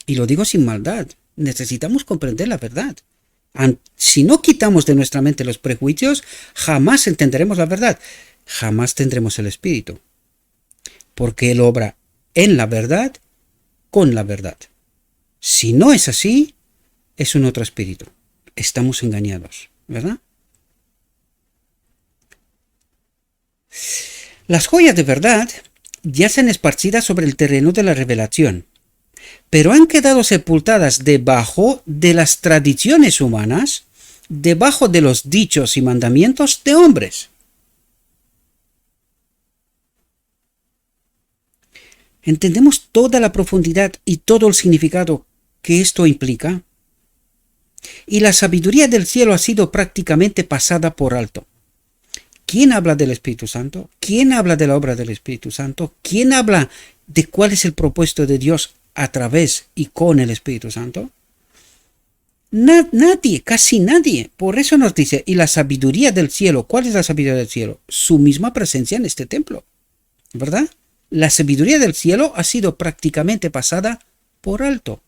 Y lo digo sin maldad. Necesitamos comprender la verdad. Si no quitamos de nuestra mente los prejuicios, jamás entenderemos la verdad. Jamás tendremos el Espíritu. Porque Él obra en la verdad, con la verdad. Si no es así, es un otro espíritu. Estamos engañados, ¿verdad? Las joyas de verdad yacen esparcidas sobre el terreno de la revelación, pero han quedado sepultadas debajo de las tradiciones humanas, debajo de los dichos y mandamientos de hombres. ¿Entendemos toda la profundidad y todo el significado que esto implica? Y la sabiduría del cielo ha sido prácticamente pasada por alto. ¿Quién habla del Espíritu Santo? ¿Quién habla de la obra del Espíritu Santo? ¿Quién habla de cuál es el propósito de Dios a través y con el Espíritu Santo? Nadie, casi nadie. Por eso nos dice, y la sabiduría del cielo, ¿cuál es la sabiduría del cielo? Su misma presencia en este templo, ¿verdad? La sabiduría del cielo ha sido prácticamente pasada por alto.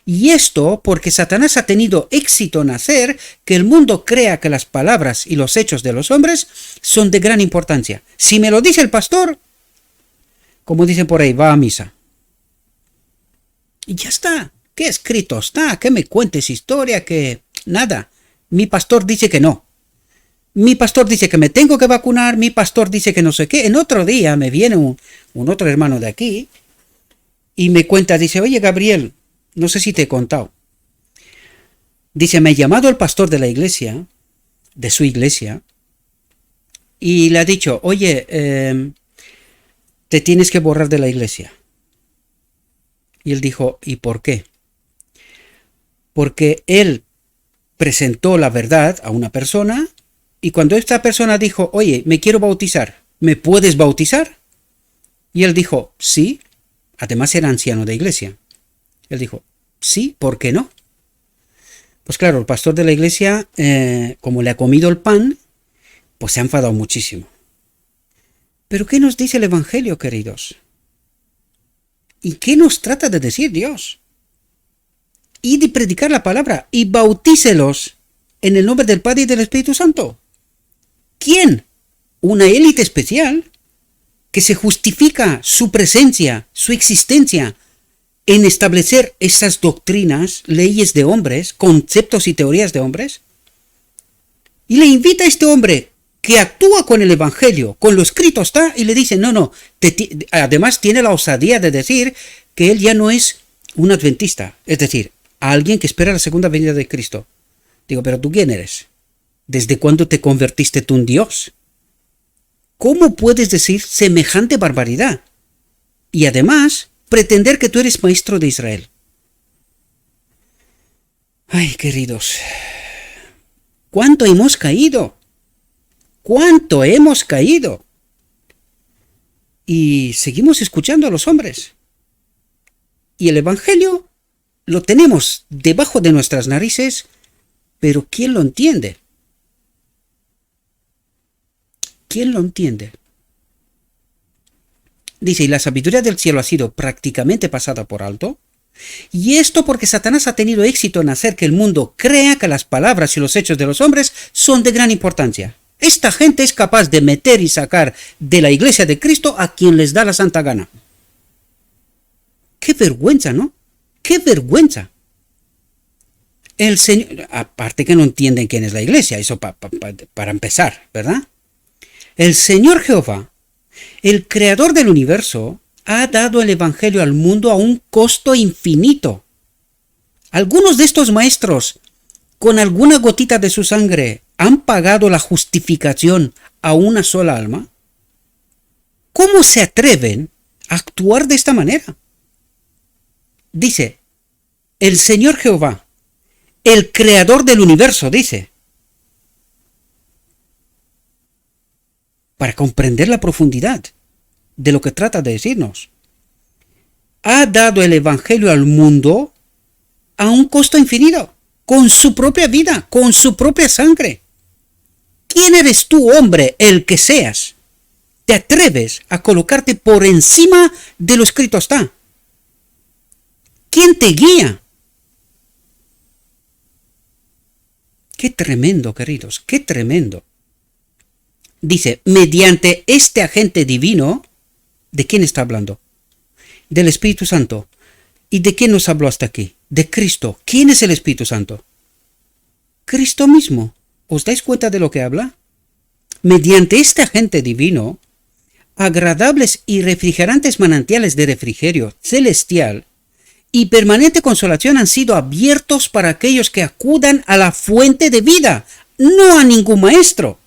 Y esto porque Satanás ha tenido éxito en hacer que el mundo crea que las palabras y los hechos de los hombres son de gran importancia. Si me lo dice el pastor, como dicen por ahí, va a misa. Y ya está. ¿Qué escrito está? ¿Qué me cuentes historia? Que nada. Mi pastor dice que no. Mi pastor dice que me tengo que vacunar. Mi pastor dice que no sé qué. En otro día me viene un otro hermano de aquí y me cuenta, dice, oye Gabriel, no sé si te he contado. Dice, me ha llamado el pastor de la iglesia, de su iglesia, y le ha dicho, oye, te tienes que borrar de la iglesia. Y él dijo, ¿y por qué? Porque él presentó la verdad a una persona y cuando esta persona dijo, oye, me quiero bautizar, ¿me puedes bautizar? Y él dijo, sí, además era anciano de iglesia. Él dijo, sí, ¿por qué no? Pues claro, el pastor de la iglesia, como le ha comido el pan, pues se ha enfadado muchísimo. Pero ¿qué nos dice el Evangelio, queridos? ¿Y qué nos trata de decir Dios? Y de predicar la palabra y bautícelos en el nombre del Padre y del Espíritu Santo. ¿Quién? Una élite especial que se justifica su presencia, su existencia en establecer esas doctrinas, leyes de hombres, conceptos y teorías de hombres. Y le invita a este hombre que actúa con el Evangelio, con lo escrito está, y le dice, no, además tiene la osadía de decir que él ya no es un adventista, es decir, alguien que espera la segunda venida de Cristo. Digo, pero ¿tú quién eres? ¿Desde cuándo te convertiste tú en Dios? ¿Cómo puedes decir semejante barbaridad? Y además, pretender que tú eres maestro de Israel. Ay, queridos, ¿cuánto hemos caído? ¿Cuánto hemos caído? Y seguimos escuchando a los hombres. Y el Evangelio lo tenemos debajo de nuestras narices, pero ¿quién lo entiende? ¿Quién lo entiende? Dice, y la sabiduría del cielo ha sido prácticamente pasada por alto. Y esto porque Satanás ha tenido éxito en hacer que el mundo crea que las palabras y los hechos de los hombres son de gran importancia. Esta gente es capaz de meter y sacar de la iglesia de Cristo a quien les da la santa gana. ¡Qué vergüenza!, ¿no? ¡Qué vergüenza! El Señor, aparte que no entienden quién es la iglesia, eso para empezar, ¿verdad? El Señor Jehová, el creador del universo, ha dado el Evangelio al mundo a un costo infinito. Algunos de estos maestros, con alguna gotita de su sangre, han pagado la justificación a una sola alma. ¿Cómo se atreven a actuar de esta manera? Dice, el Señor Jehová, el creador del universo, dice, para comprender la profundidad de lo que trata de decirnos. Ha dado el Evangelio al mundo a un costo infinito, con su propia vida, con su propia sangre. ¿Quién eres tú, hombre, el que seas? ¿Te atreves a colocarte por encima de lo escrito está? ¿Quién te guía? Qué tremendo, queridos, qué tremendo. Dice, mediante este agente divino, ¿de quién está hablando? Del Espíritu Santo. ¿Y de quién nos habló hasta aquí? De Cristo. ¿Quién es el Espíritu Santo? Cristo mismo. ¿Os dais cuenta de lo que habla? Mediante este agente divino, agradables y refrigerantes manantiales de refrigerio celestial y permanente consolación han sido abiertos para aquellos que acudan a la fuente de vida, no a ningún maestro.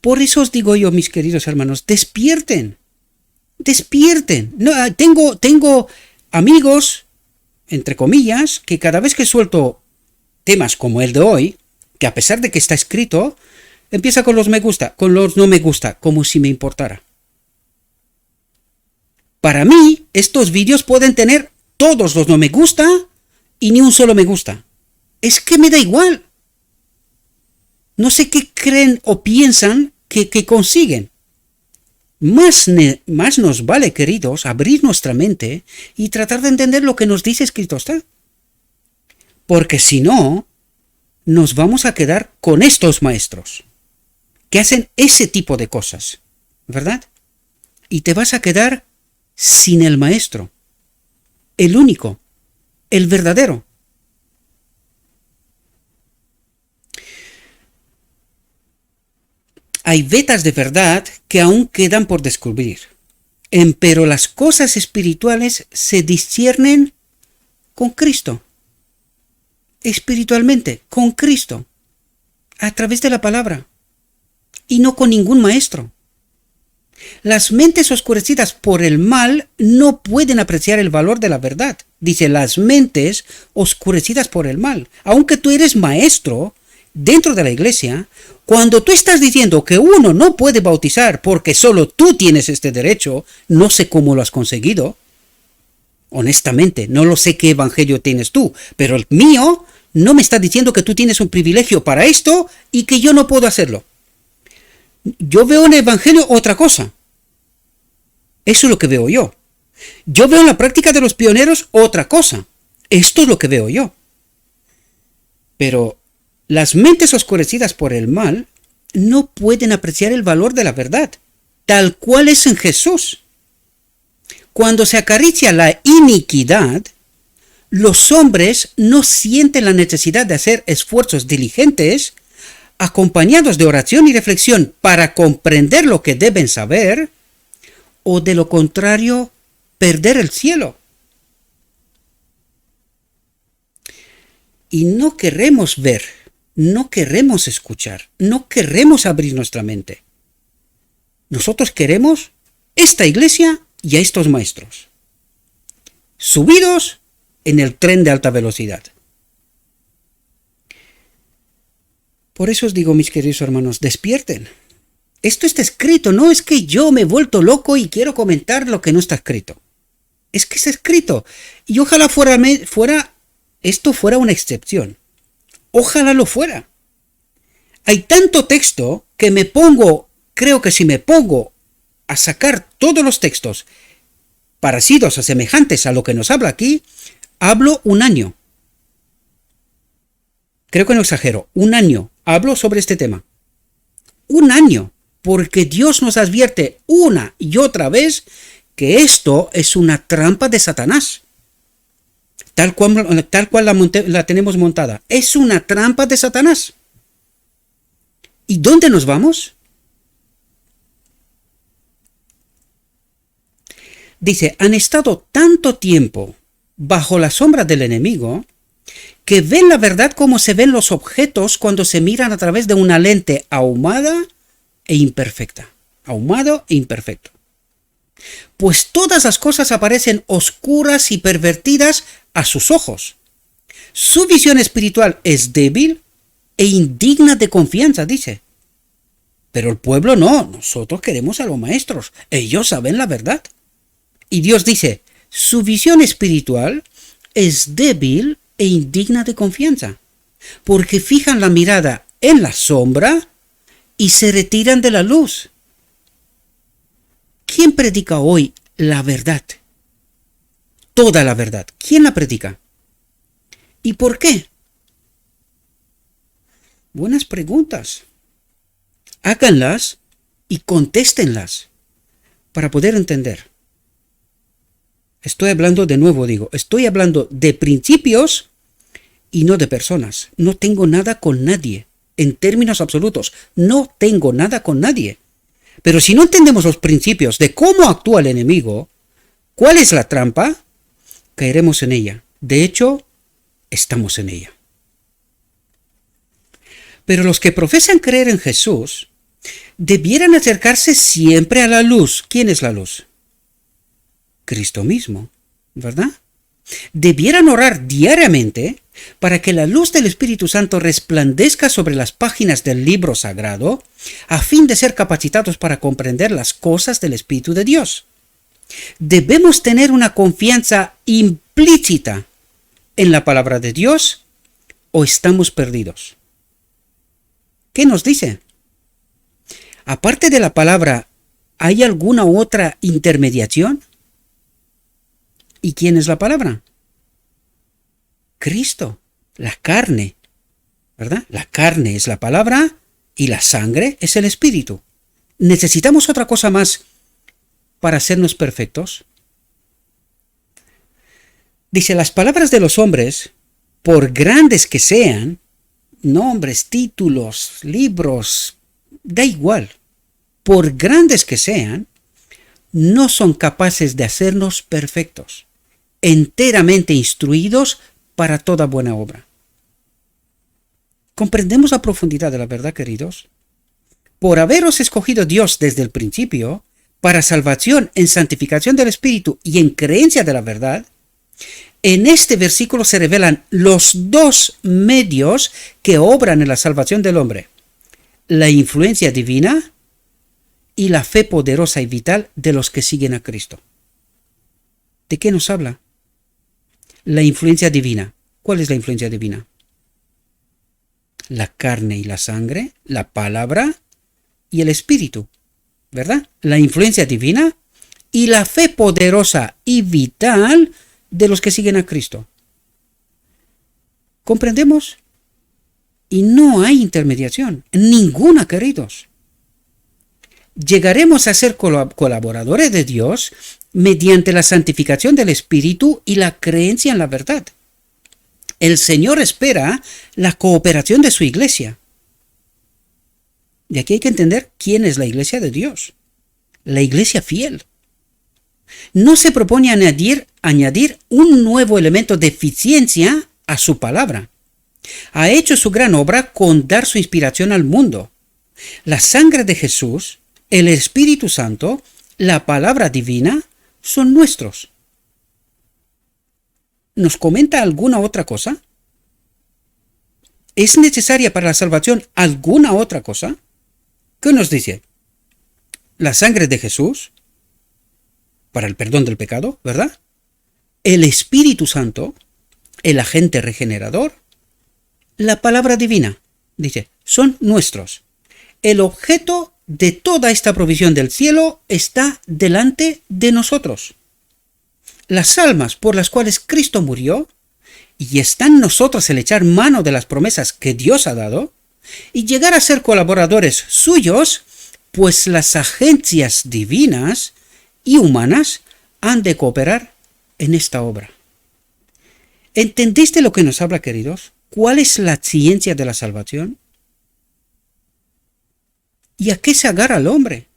Por eso os digo yo, mis queridos hermanos, despierten. Despierten. No, tengo amigos, entre comillas, que cada vez que suelto temas como el de hoy, que a pesar de que está escrito, empieza con los me gusta, con los no me gusta, como si me importara. Para mí, estos vídeos pueden tener todos los no me gusta y ni un solo me gusta. Es que me da igual. No sé qué creen o piensan que consiguen. Más nos vale, queridos, abrir nuestra mente y tratar de entender lo que nos dice escrito está. Porque si no, nos vamos a quedar con estos maestros que hacen ese tipo de cosas, ¿verdad? Y te vas a quedar sin el maestro, el único, el verdadero. Hay vetas de verdad que aún quedan por descubrir, pero las cosas espirituales se disciernen con Cristo, espiritualmente, con Cristo, a través de la palabra, y no con ningún maestro. Las mentes oscurecidas por el mal no pueden apreciar el valor de la verdad. Dice, las mentes oscurecidas por el mal. Aunque tú eres maestro dentro de la iglesia, cuando tú estás diciendo que uno no puede bautizar porque solo tú tienes este derecho, no sé cómo lo has conseguido. Honestamente, no lo sé qué evangelio tienes tú, pero el mío no me está diciendo que tú tienes un privilegio para esto y que yo no puedo hacerlo. Yo veo en el evangelio otra cosa. Eso es lo que veo yo. Yo veo en la práctica de los pioneros otra cosa. Esto es lo que veo yo. Pero las mentes oscurecidas por el mal no pueden apreciar el valor de la verdad, tal cual es en Jesús. Cuando se acaricia la iniquidad, los hombres no sienten la necesidad de hacer esfuerzos diligentes, acompañados de oración y reflexión para comprender lo que deben saber, o de lo contrario, perder el cielo. Y no queremos ver, no queremos escuchar, no queremos abrir nuestra mente. Nosotros queremos esta iglesia y a estos maestros, subidos en el tren de alta velocidad. Por eso os digo, mis queridos hermanos, despierten. Esto está escrito, no es que yo me he vuelto loco y quiero comentar lo que no está escrito. Es que está escrito. Y ojalá esto fuera una excepción. Ojalá lo fuera. Hay tanto texto que creo que si me pongo a sacar todos los textos parecidos o semejantes a lo que nos habla aquí, hablo un año. Creo que no exagero, un año hablo sobre este tema. Un año. Porque Dios nos advierte una y otra vez que esto es una trampa de Satanás. Tal cual la tenemos montada. Es una trampa de Satanás. ¿Y dónde nos vamos? Dice, han estado tanto tiempo bajo la sombra del enemigo que ven la verdad como se ven los objetos cuando se miran a través de una lente ahumada e imperfecta. Ahumado e imperfecto. Pues todas las cosas aparecen oscuras y pervertidas a sus ojos. Su visión espiritual es débil e indigna de confianza, dice. Pero el pueblo no, nosotros queremos a los maestros, ellos saben la verdad. Y Dios dice, su visión espiritual es débil e indigna de confianza, porque fijan la mirada en la sombra y se retiran de la luz. ¿Quién predica hoy la verdad? Toda la verdad. ¿Quién la predica? ¿Y por qué? Buenas preguntas. Háganlas y contéstenlas para poder entender. Estoy hablando de nuevo, estoy hablando de principios y no de personas. No tengo nada con nadie. En términos absolutos, no tengo nada con nadie. Pero si no entendemos los principios de cómo actúa el enemigo, cuál es la trampa, caeremos en ella. De hecho, estamos en ella. Pero los que profesan creer en Jesús debieran acercarse siempre a la luz. ¿Quién es la luz? Cristo mismo, ¿verdad? Debieran orar diariamente para que la luz del Espíritu Santo resplandezca sobre las páginas del libro sagrado, a fin de ser capacitados para comprender las cosas del Espíritu de Dios. Debemos tener una confianza implícita en la palabra de Dios o estamos perdidos. ¿Qué nos dice? Aparte de la palabra, ¿hay alguna otra intermediación? ¿Y quién es la palabra? Cristo, la carne, ¿verdad? La carne es la palabra y la sangre es el Espíritu. ¿Necesitamos otra cosa más para hacernos perfectos? Dice, las palabras de los hombres, por grandes que sean, nombres, títulos, libros, da igual, por grandes que sean, no son capaces de hacernos perfectos, enteramente instruidos para toda buena obra. ¿Comprendemos la profundidad de la verdad, queridos? Por haberos escogido Dios desde el principio, para salvación en santificación del Espíritu y en creencia de la verdad, en este versículo se revelan los dos medios que obran en la salvación del hombre: la influencia divina y la fe poderosa y vital de los que siguen a Cristo. ¿De qué nos habla? La influencia divina. ¿Cuál es la influencia divina? La carne y la sangre, la palabra y el Espíritu, ¿verdad? La influencia divina y la fe poderosa y vital de los que siguen a Cristo. ¿Comprendemos? Y no hay intermediación, ninguna, queridos. Llegaremos a ser colaboradores de Dios mediante la santificación del Espíritu y la creencia en la verdad. El Señor espera la cooperación de su iglesia. Y aquí hay que entender quién es la iglesia de Dios. La iglesia fiel. No se propone añadir un nuevo elemento de eficiencia a su palabra. Ha hecho su gran obra con dar su inspiración al mundo. La sangre de Jesús, el Espíritu Santo, la palabra divina, son nuestros. ¿Nos comenta alguna otra cosa? ¿Es necesaria para la salvación alguna otra cosa? ¿Qué nos dice? La sangre de Jesús, para el perdón del pecado, ¿verdad? El Espíritu Santo, el agente regenerador, la palabra divina, dice, son nuestros. El objeto de toda esta provisión del cielo está delante de nosotros. Las almas por las cuales Cristo murió, y está en nosotros el echar mano de las promesas que Dios ha dado, y llegar a ser colaboradores suyos, pues las agencias divinas y humanas han de cooperar en esta obra. ¿Entendiste lo que nos habla, queridos? ¿Cuál es la ciencia de la salvación? ¿Y a qué se agarra el hombre?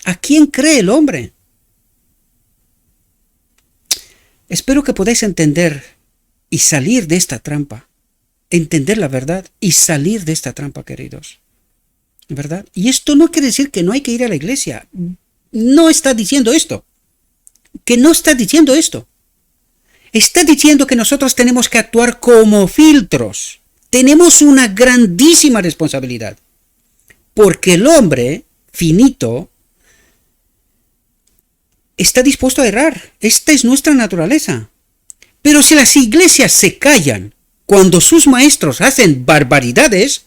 ¿A quién cree el hombre? Espero que podáis entender y salir de esta trampa. Entender la verdad y salir de esta trampa, queridos. ¿Verdad? Y esto no quiere decir que no hay que ir a la iglesia. No está diciendo esto. Que no está diciendo esto. Está diciendo que nosotros tenemos que actuar como filtros. Tenemos una grandísima responsabilidad. Porque el hombre finito está dispuesto a errar. Esta es nuestra naturaleza. Pero si las iglesias se callan cuando sus maestros hacen barbaridades,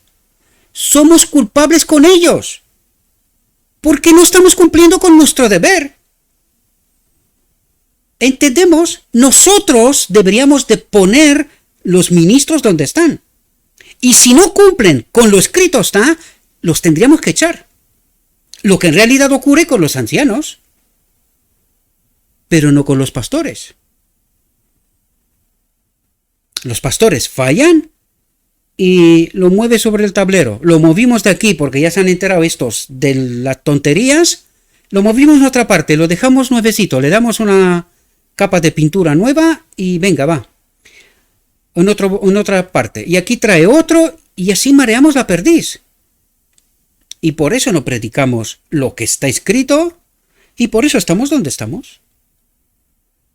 somos culpables con ellos. Porque no estamos cumpliendo con nuestro deber. ¿Entendemos? Nosotros deberíamos de poner los ministros donde están. Y si no cumplen con lo escrito está, los tendríamos que echar. Lo que en realidad ocurre con los ancianos, pero no con los pastores. Los pastores fallan y lo mueve sobre el tablero. Lo movimos de aquí porque ya se han enterado estos de las tonterías. Lo movimos a otra parte, lo dejamos nuevecito, le damos una capa de pintura nueva y venga, va. En otra parte. Y aquí trae otro y así mareamos la perdiz. Y por eso no predicamos lo que está escrito, Y por eso estamos donde estamos.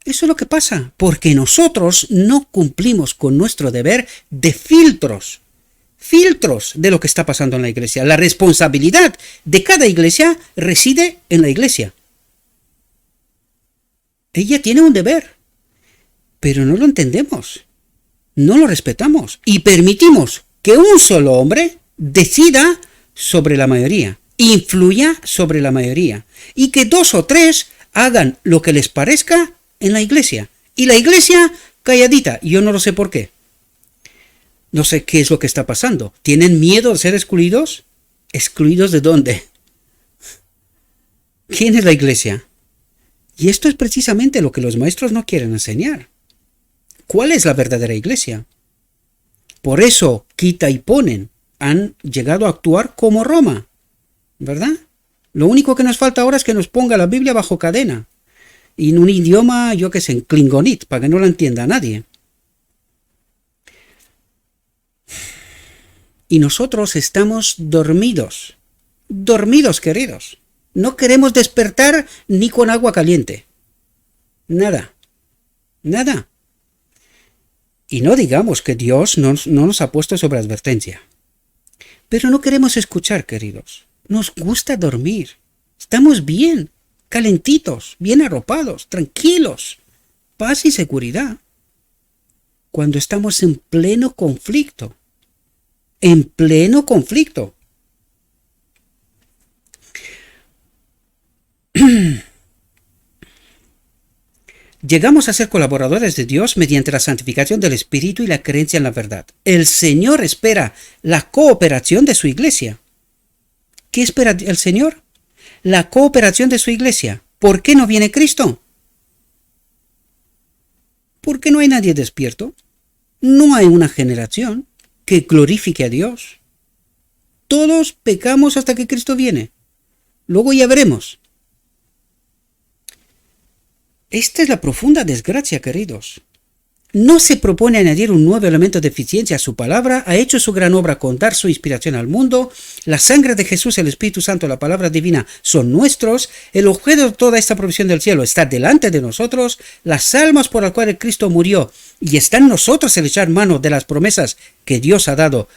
Eso es lo que pasa, porque nosotros no cumplimos con nuestro deber de filtros de lo que está pasando en la iglesia. La responsabilidad de cada iglesia reside en la iglesia. Ella tiene un deber, pero no lo entendemos, no lo respetamos y permitimos que un solo hombre decida sobre la mayoría, influya sobre la mayoría y que 2 o 3 hagan lo que les parezca en la iglesia. Y la iglesia calladita, yo no lo sé por qué. No sé qué es lo que está pasando. ¿Tienen miedo de ser excluidos? ¿Excluidos de dónde? ¿Quién es la iglesia? Y esto es precisamente lo que los maestros no quieren enseñar. ¿Cuál es la verdadera iglesia? Por eso, quita y ponen, han llegado a actuar como Roma, ¿verdad? Lo único que nos falta ahora es que nos ponga la Biblia bajo cadena. Y en un idioma, yo qué sé, en klingonit, para que no la entienda nadie. Y nosotros estamos dormidos, queridos. No queremos despertar ni con agua caliente. Nada. Y no digamos que Dios no nos ha puesto sobre advertencia. Pero no queremos escuchar, queridos. Nos gusta dormir. Estamos bien, calentitos, bien arropados, tranquilos. Paz y seguridad. Cuando estamos en pleno conflicto. Llegamos a ser colaboradores de Dios mediante la santificación del Espíritu y la creencia en la verdad. El Señor espera la cooperación de su iglesia. ¿Qué espera el Señor? La cooperación de su iglesia. ¿Por qué no viene Cristo? Porque no hay nadie despierto. No hay una generación que glorifique a Dios. Todos pecamos hasta que Cristo viene. Luego ya veremos. Esta es la profunda desgracia, queridos. No se propone añadir un nuevo elemento de eficiencia a su palabra, ha hecho su gran obra con dar su inspiración al mundo, la sangre de Jesús, el Espíritu Santo, la palabra divina son nuestros, el objeto de toda esta provisión del cielo está delante de nosotros, las almas por las cuales Cristo murió y está en nosotros el echar mano de las promesas que Dios ha dado,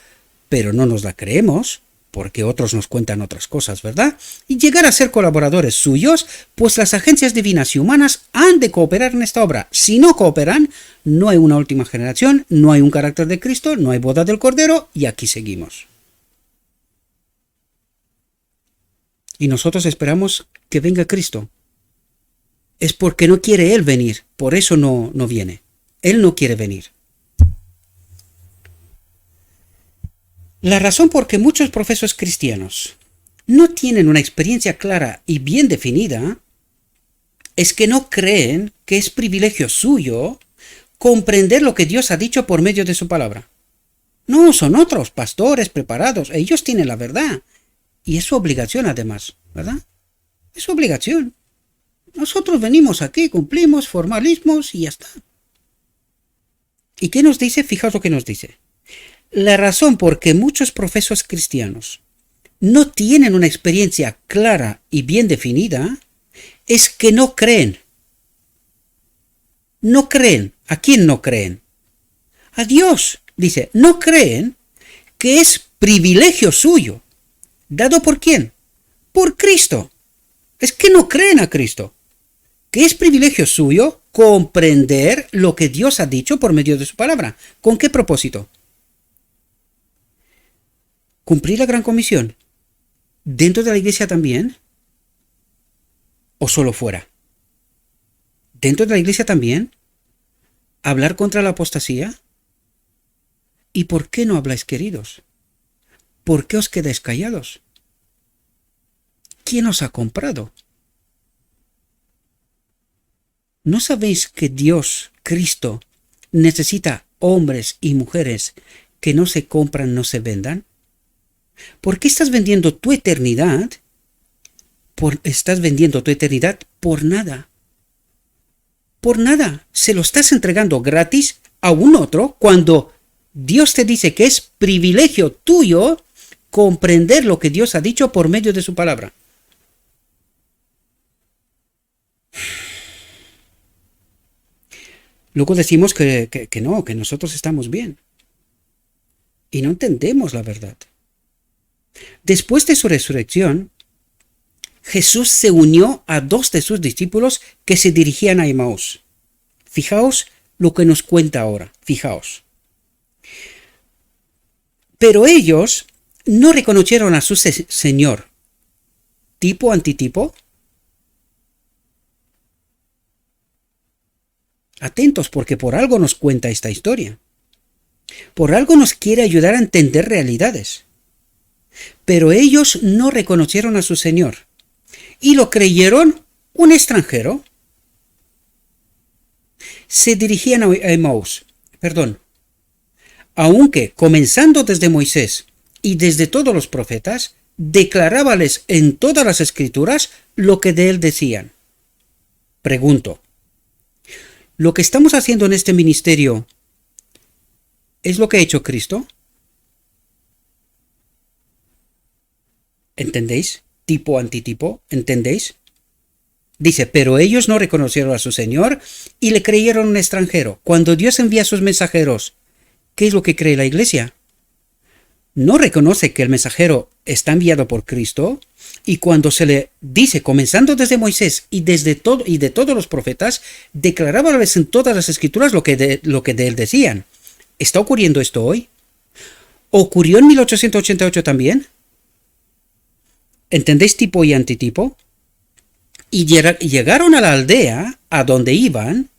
pero no nos la creemos, porque otros nos cuentan otras cosas, ¿verdad? Y llegar a ser colaboradores suyos, pues las agencias divinas y humanas han de cooperar en esta obra. Si no cooperan, no hay una última generación, no hay un carácter de Cristo, no hay boda del Cordero, y aquí seguimos. Y nosotros esperamos que venga Cristo. Es porque no quiere Él venir, por eso no viene. Él no quiere venir. La razón por que muchos profesos cristianos no tienen una experiencia clara y bien definida es que no creen que es privilegio suyo comprender lo que Dios ha dicho por medio de su palabra. No, son otros pastores preparados, ellos tienen la verdad. Y es su obligación además, ¿verdad? Es su obligación. Nosotros venimos aquí, cumplimos formalismos y ya está. ¿Y qué nos dice? Fijaos lo que nos dice. La razón por que muchos profesos cristianos no tienen una experiencia clara y bien definida es que no creen. No creen. ¿A quién no creen? A Dios. Dice, no creen que es privilegio suyo. ¿Dado por quién? Por Cristo. Es que no creen a Cristo. Que es privilegio suyo comprender lo que Dios ha dicho por medio de su palabra. ¿Con qué propósito? ¿Cumplir la gran comisión? ¿Dentro de la iglesia también? ¿O solo fuera? ¿Dentro de la iglesia también? ¿Hablar contra la apostasía? ¿Y por qué no habláis, queridos? ¿Por qué os quedáis callados? ¿Quién os ha comprado? ¿No sabéis que Dios, Cristo, necesita hombres y mujeres que no se compran, no se vendan? ¿Por qué estás vendiendo tu eternidad? Estás vendiendo tu eternidad por nada. Por nada. Se lo estás entregando gratis a un otro cuando Dios te dice que es privilegio tuyo comprender lo que Dios ha dicho por medio de su palabra. Luego decimos que no, que nosotros estamos bien. Y no entendemos la verdad. Después de su resurrección, Jesús se unió a dos de sus discípulos que se dirigían a Emaús. Fijaos lo que nos cuenta ahora, fijaos. Pero ellos no reconocieron a su Señor. ¿Tipo antitipo? Atentos, porque por algo nos cuenta esta historia. Por algo nos quiere ayudar a entender realidades. Pero ellos no reconocieron a su Señor y lo creyeron un extranjero. Se dirigían a Emaús, aunque comenzando desde Moisés y desde todos los profetas, declarábales en todas las escrituras lo que de él decían. Pregunto, ¿lo que estamos haciendo en este ministerio es lo que ha hecho Cristo? ¿Entendéis? Tipo antitipo, ¿entendéis? Dice, pero ellos no reconocieron a su Señor y le creyeron un extranjero. Cuando Dios envía a sus mensajeros, ¿qué es lo que cree la iglesia? No reconoce que el mensajero está enviado por Cristo, y cuando se le dice, comenzando desde Moisés y de todos los profetas, declarábales en todas las escrituras lo que de él decían. ¿Está ocurriendo esto hoy? ¿Ocurrió en 1888 también? ¿Entendéis tipo y antitipo? Y llegaron a la aldea a donde iban,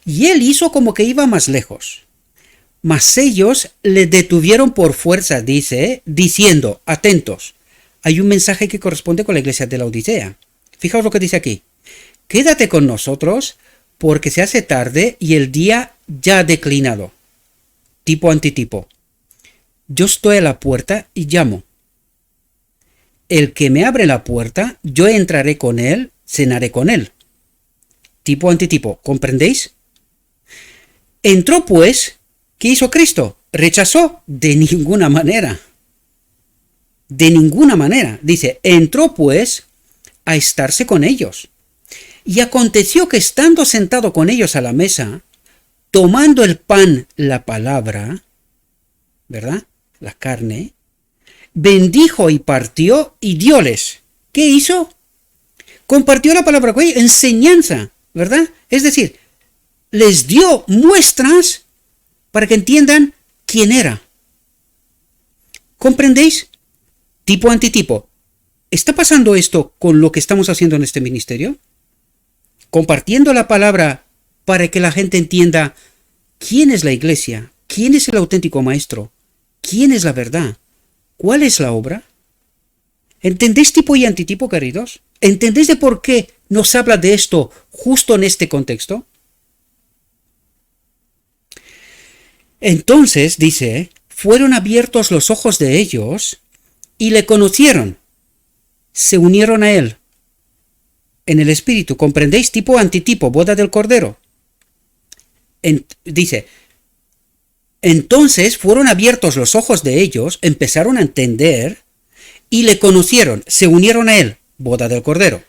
y él hizo como que iba más lejos. Mas ellos le detuvieron por fuerza, diciendo, atentos, hay un mensaje que corresponde con la iglesia de la Odisea. Fijaos lo que dice aquí. Quédate con nosotros, porque se hace tarde y el día ya ha declinado. Tipo antitipo. Yo estoy a la puerta y llamo. El que me abre la puerta, yo entraré con él, cenaré con él. Tipo antitipo, ¿comprendéis? Entró pues, ¿qué hizo Cristo? ¿Rechazó? De ninguna manera. De ninguna manera. Dice, entró pues a estarse con ellos. Y aconteció que estando sentado con ellos a la mesa, tomando el pan, la palabra, ¿verdad? La carne, bendijo y partió y dióles. ¿Qué hizo? Compartió la palabra con ellos, enseñanza, ¿verdad? Es decir, les dio muestras para que entiendan quién era. ¿Comprendéis? Tipo antitipo. ¿Está pasando esto con lo que estamos haciendo en este ministerio? Compartiendo la palabra para que la gente entienda quién es la iglesia, quién es el auténtico maestro, quién es la verdad, cuál es la obra. ¿Entendéis tipo y antitipo, queridos? ¿Entendéis de por qué nos habla de esto justo en este contexto? Entonces, dice, fueron abiertos los ojos de ellos y le conocieron, se unieron a él en el espíritu. ¿Comprendéis? Tipo antitipo, boda del Cordero. Dice, entonces fueron abiertos los ojos de ellos, empezaron a entender y le conocieron, se unieron a él, boda del Cordero.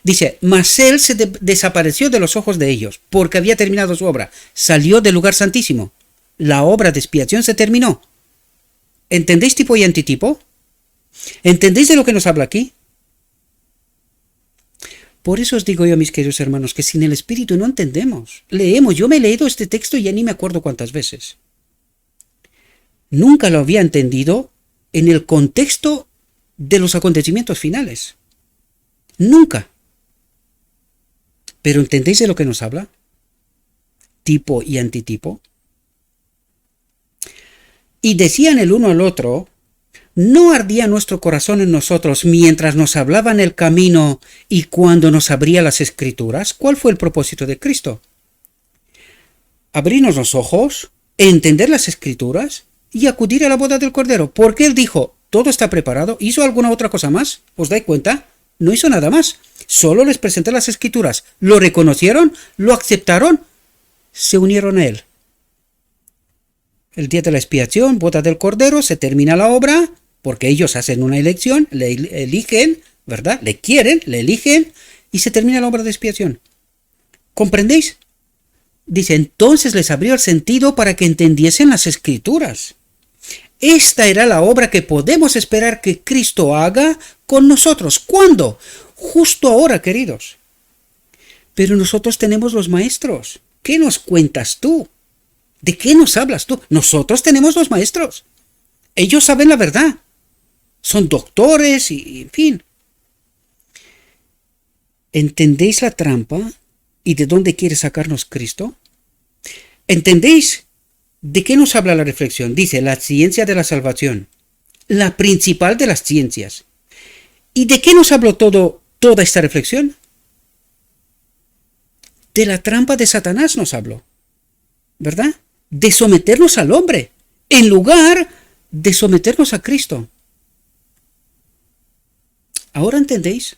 Dice, mas él se desapareció de los ojos de ellos porque había terminado su obra, salió del lugar santísimo. La obra de expiación se terminó. ¿Entendéis tipo y antitipo? ¿Entendéis de lo que nos habla aquí? Por eso os digo yo, mis queridos hermanos, que sin el Espíritu no entendemos. Leemos, yo me he leído este texto y ya ni me acuerdo cuántas veces. Nunca lo había entendido en el contexto de los acontecimientos finales. Nunca. ¿Pero entendéis de lo que nos habla? Tipo y antitipo. Y decían el uno al otro, ¿no ardía nuestro corazón en nosotros mientras nos hablaba en el camino y cuando nos abría las escrituras? ¿Cuál fue el propósito de Cristo? Abrirnos los ojos, entender las escrituras y acudir a la boda del Cordero. Porque él dijo, todo está preparado. ¿Hizo alguna otra cosa más? ¿Os dais cuenta? No hizo nada más. Solo les presenté las escrituras. Lo reconocieron, lo aceptaron, se unieron a él. El día de la expiación, boda del Cordero, se termina la obra, porque ellos hacen una elección, le eligen, ¿verdad? Le quieren, le eligen, y se termina la obra de expiación. ¿Comprendéis? Dice, entonces les abrió el sentido para que entendiesen las Escrituras. Esta era la obra que podemos esperar que Cristo haga con nosotros. ¿Cuándo? Justo ahora, queridos. Pero nosotros tenemos los maestros. ¿Qué nos cuentas tú? ¿De qué nos hablas tú? Nosotros tenemos los maestros. Ellos saben la verdad. Son doctores y en fin. ¿Entendéis la trampa y de dónde quiere sacarnos Cristo? ¿Entendéis de qué nos habla la reflexión? Dice, la ciencia de la salvación, la principal de las ciencias. ¿Y de qué nos habló toda esta reflexión? De la trampa de Satanás nos habló, ¿verdad? De someternos al hombre, en lugar de someternos a Cristo. ¿Ahora entendéis?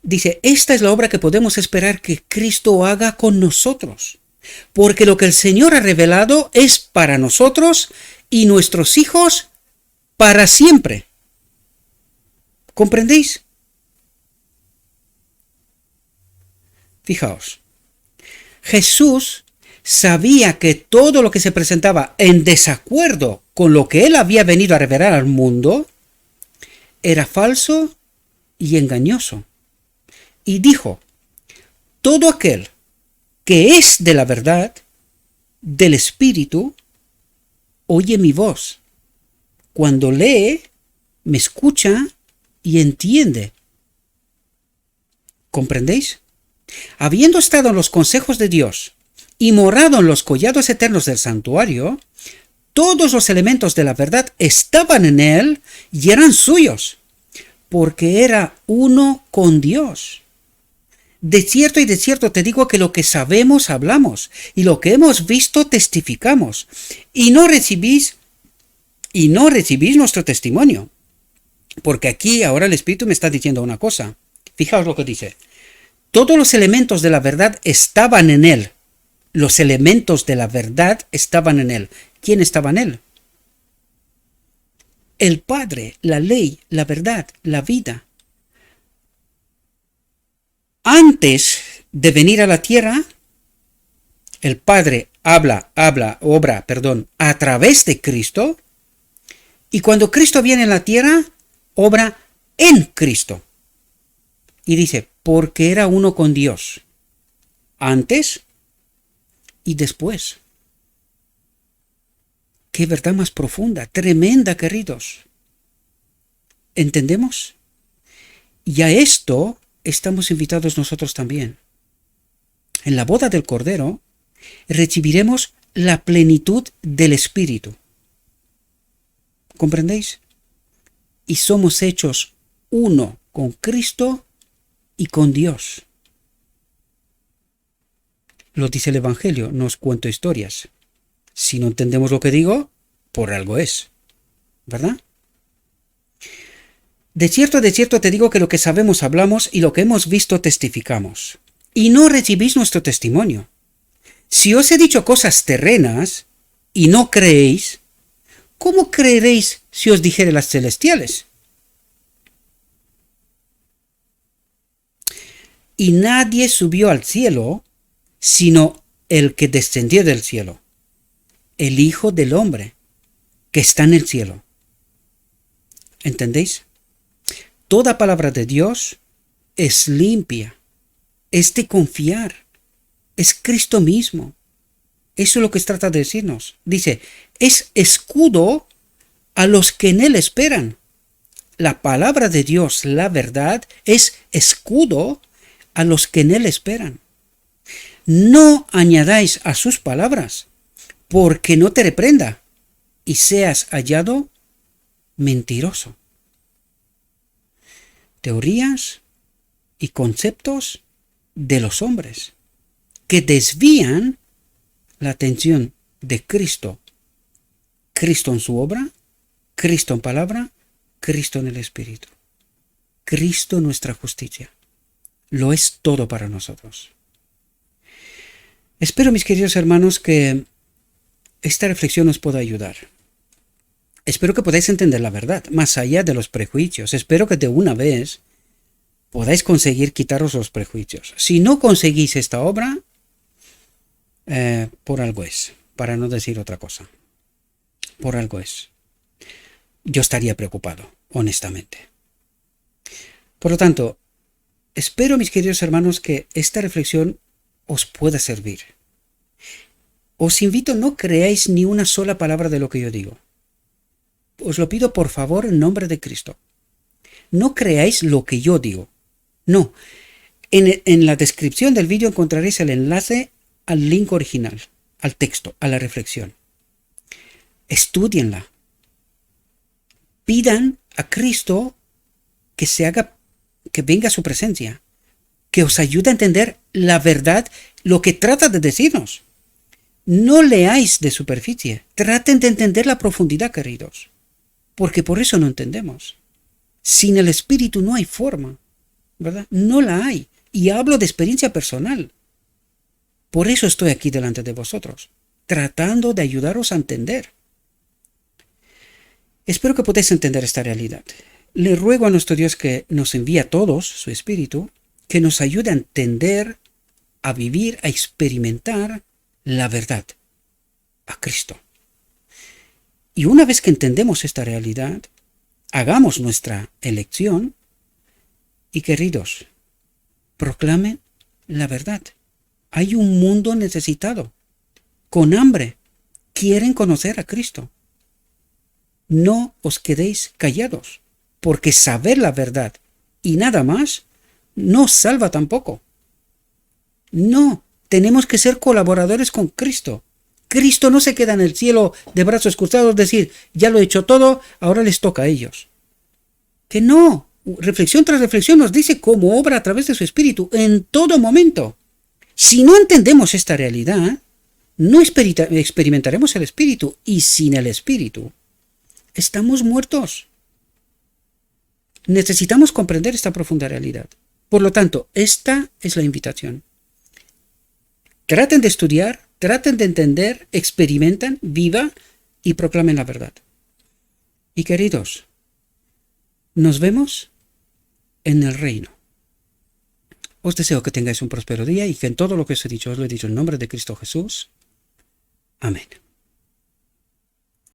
Dice, esta es la obra que podemos esperar que Cristo haga con nosotros, porque lo que el Señor ha revelado es para nosotros y nuestros hijos para siempre. ¿Comprendéis? Fijaos, Jesús sabía que todo lo que se presentaba en desacuerdo con lo que él había venido a revelar al mundo era falso y engañoso. Y dijo, todo aquel que es de la verdad, del Espíritu, oye mi voz. Cuando lee, me escucha y entiende. ¿Comprendéis? Habiendo estado en los consejos de Dios y morado en los collados eternos del santuario, todos los elementos de la verdad estaban en él y eran suyos, porque era uno con Dios. De cierto te digo que lo que sabemos hablamos, y lo que hemos visto testificamos, y no recibís nuestro testimonio. Porque aquí ahora el Espíritu me está diciendo una cosa. Fijaos lo que dice. Todos los elementos de la verdad estaban en él. Los elementos de la verdad estaban en él. ¿Quién estaba en él? El Padre, la ley, la verdad, la vida. Antes de venir a la tierra, el Padre obra, a través de Cristo, y cuando Cristo viene a la tierra, obra en Cristo. Y dice, porque era uno con Dios, antes y después. Qué verdad más profunda, tremenda, queridos. ¿Entendemos? Y a esto estamos invitados nosotros también. En la boda del Cordero recibiremos la plenitud del Espíritu. ¿Comprendéis? Y somos hechos uno con Cristo y con Dios. Lo dice el Evangelio, no os cuento historias. Si no entendemos lo que digo, por algo es. ¿Verdad? De cierto te digo que lo que sabemos hablamos y lo que hemos visto testificamos. Y no recibís nuestro testimonio. Si os he dicho cosas terrenas y no creéis, ¿cómo creeréis si os dijere las celestiales? Y nadie subió al cielo, sino el que descendió del cielo, el Hijo del Hombre, que está en el cielo. ¿Entendéis? Toda palabra de Dios es limpia, es de confiar, es Cristo mismo. Eso es lo que trata de decirnos. Dice, es escudo a los que en él esperan. La palabra de Dios, la verdad, es escudo a los que en él esperan. No añadáis a sus palabras, porque no te reprenda y seas hallado mentiroso. Teorías y conceptos de los hombres que desvían la atención de Cristo. Cristo en su obra, Cristo en palabra, Cristo en el Espíritu. Cristo nuestra justicia. Lo es todo para nosotros. Espero, mis queridos hermanos, que esta reflexión os pueda ayudar. Espero que podáis entender la verdad, más allá de los prejuicios. Espero que de una vez podáis conseguir quitaros los prejuicios. Si no conseguís esta obra, por algo es, para no decir otra cosa. Por algo es. Yo estaría preocupado, honestamente. Por lo tanto, espero, mis queridos hermanos, que esta reflexión os pueda servir. Os invito, no creáis ni una sola palabra de lo que yo digo. Os lo pido por favor en nombre de Cristo. No creáis lo que yo digo. No. En la descripción del vídeo encontraréis el enlace al link original, al texto, a la reflexión. Estúdienla. Pidan a Cristo que venga a su presencia, que os ayude a entender la verdad, lo que trata de decirnos. No leáis de superficie, traten de entender la profundidad, queridos, porque por eso no entendemos. Sin el Espíritu no hay forma, ¿verdad? No la hay, y hablo de experiencia personal. Por eso estoy aquí delante de vosotros, tratando de ayudaros a entender. Espero que podáis entender esta realidad. Le ruego a nuestro Dios que nos envíe a todos su Espíritu, que nos ayude a entender, a vivir, a experimentar la verdad, a Cristo. Y una vez que entendemos esta realidad, hagamos nuestra elección y, queridos, proclamen la verdad. Hay un mundo necesitado, con hambre, quieren conocer a Cristo. No os quedéis callados, porque saber la verdad y nada más no os salva tampoco. No, tenemos que ser colaboradores con Cristo. Cristo no se queda en el cielo de brazos cruzados, decir, ya lo he hecho todo, ahora les toca a ellos. Que no, reflexión tras reflexión nos dice cómo obra a través de su Espíritu en todo momento. Si no entendemos esta realidad, no experimentaremos el Espíritu, y sin el Espíritu estamos muertos. Necesitamos comprender esta profunda realidad. Por lo tanto, esta es la invitación. Traten de estudiar, traten de entender, experimenten, vivan y proclamen la verdad. Y queridos, nos vemos en el reino. Os deseo que tengáis un próspero día y que en todo lo que os he dicho os lo he dicho en nombre de Cristo Jesús. Amén.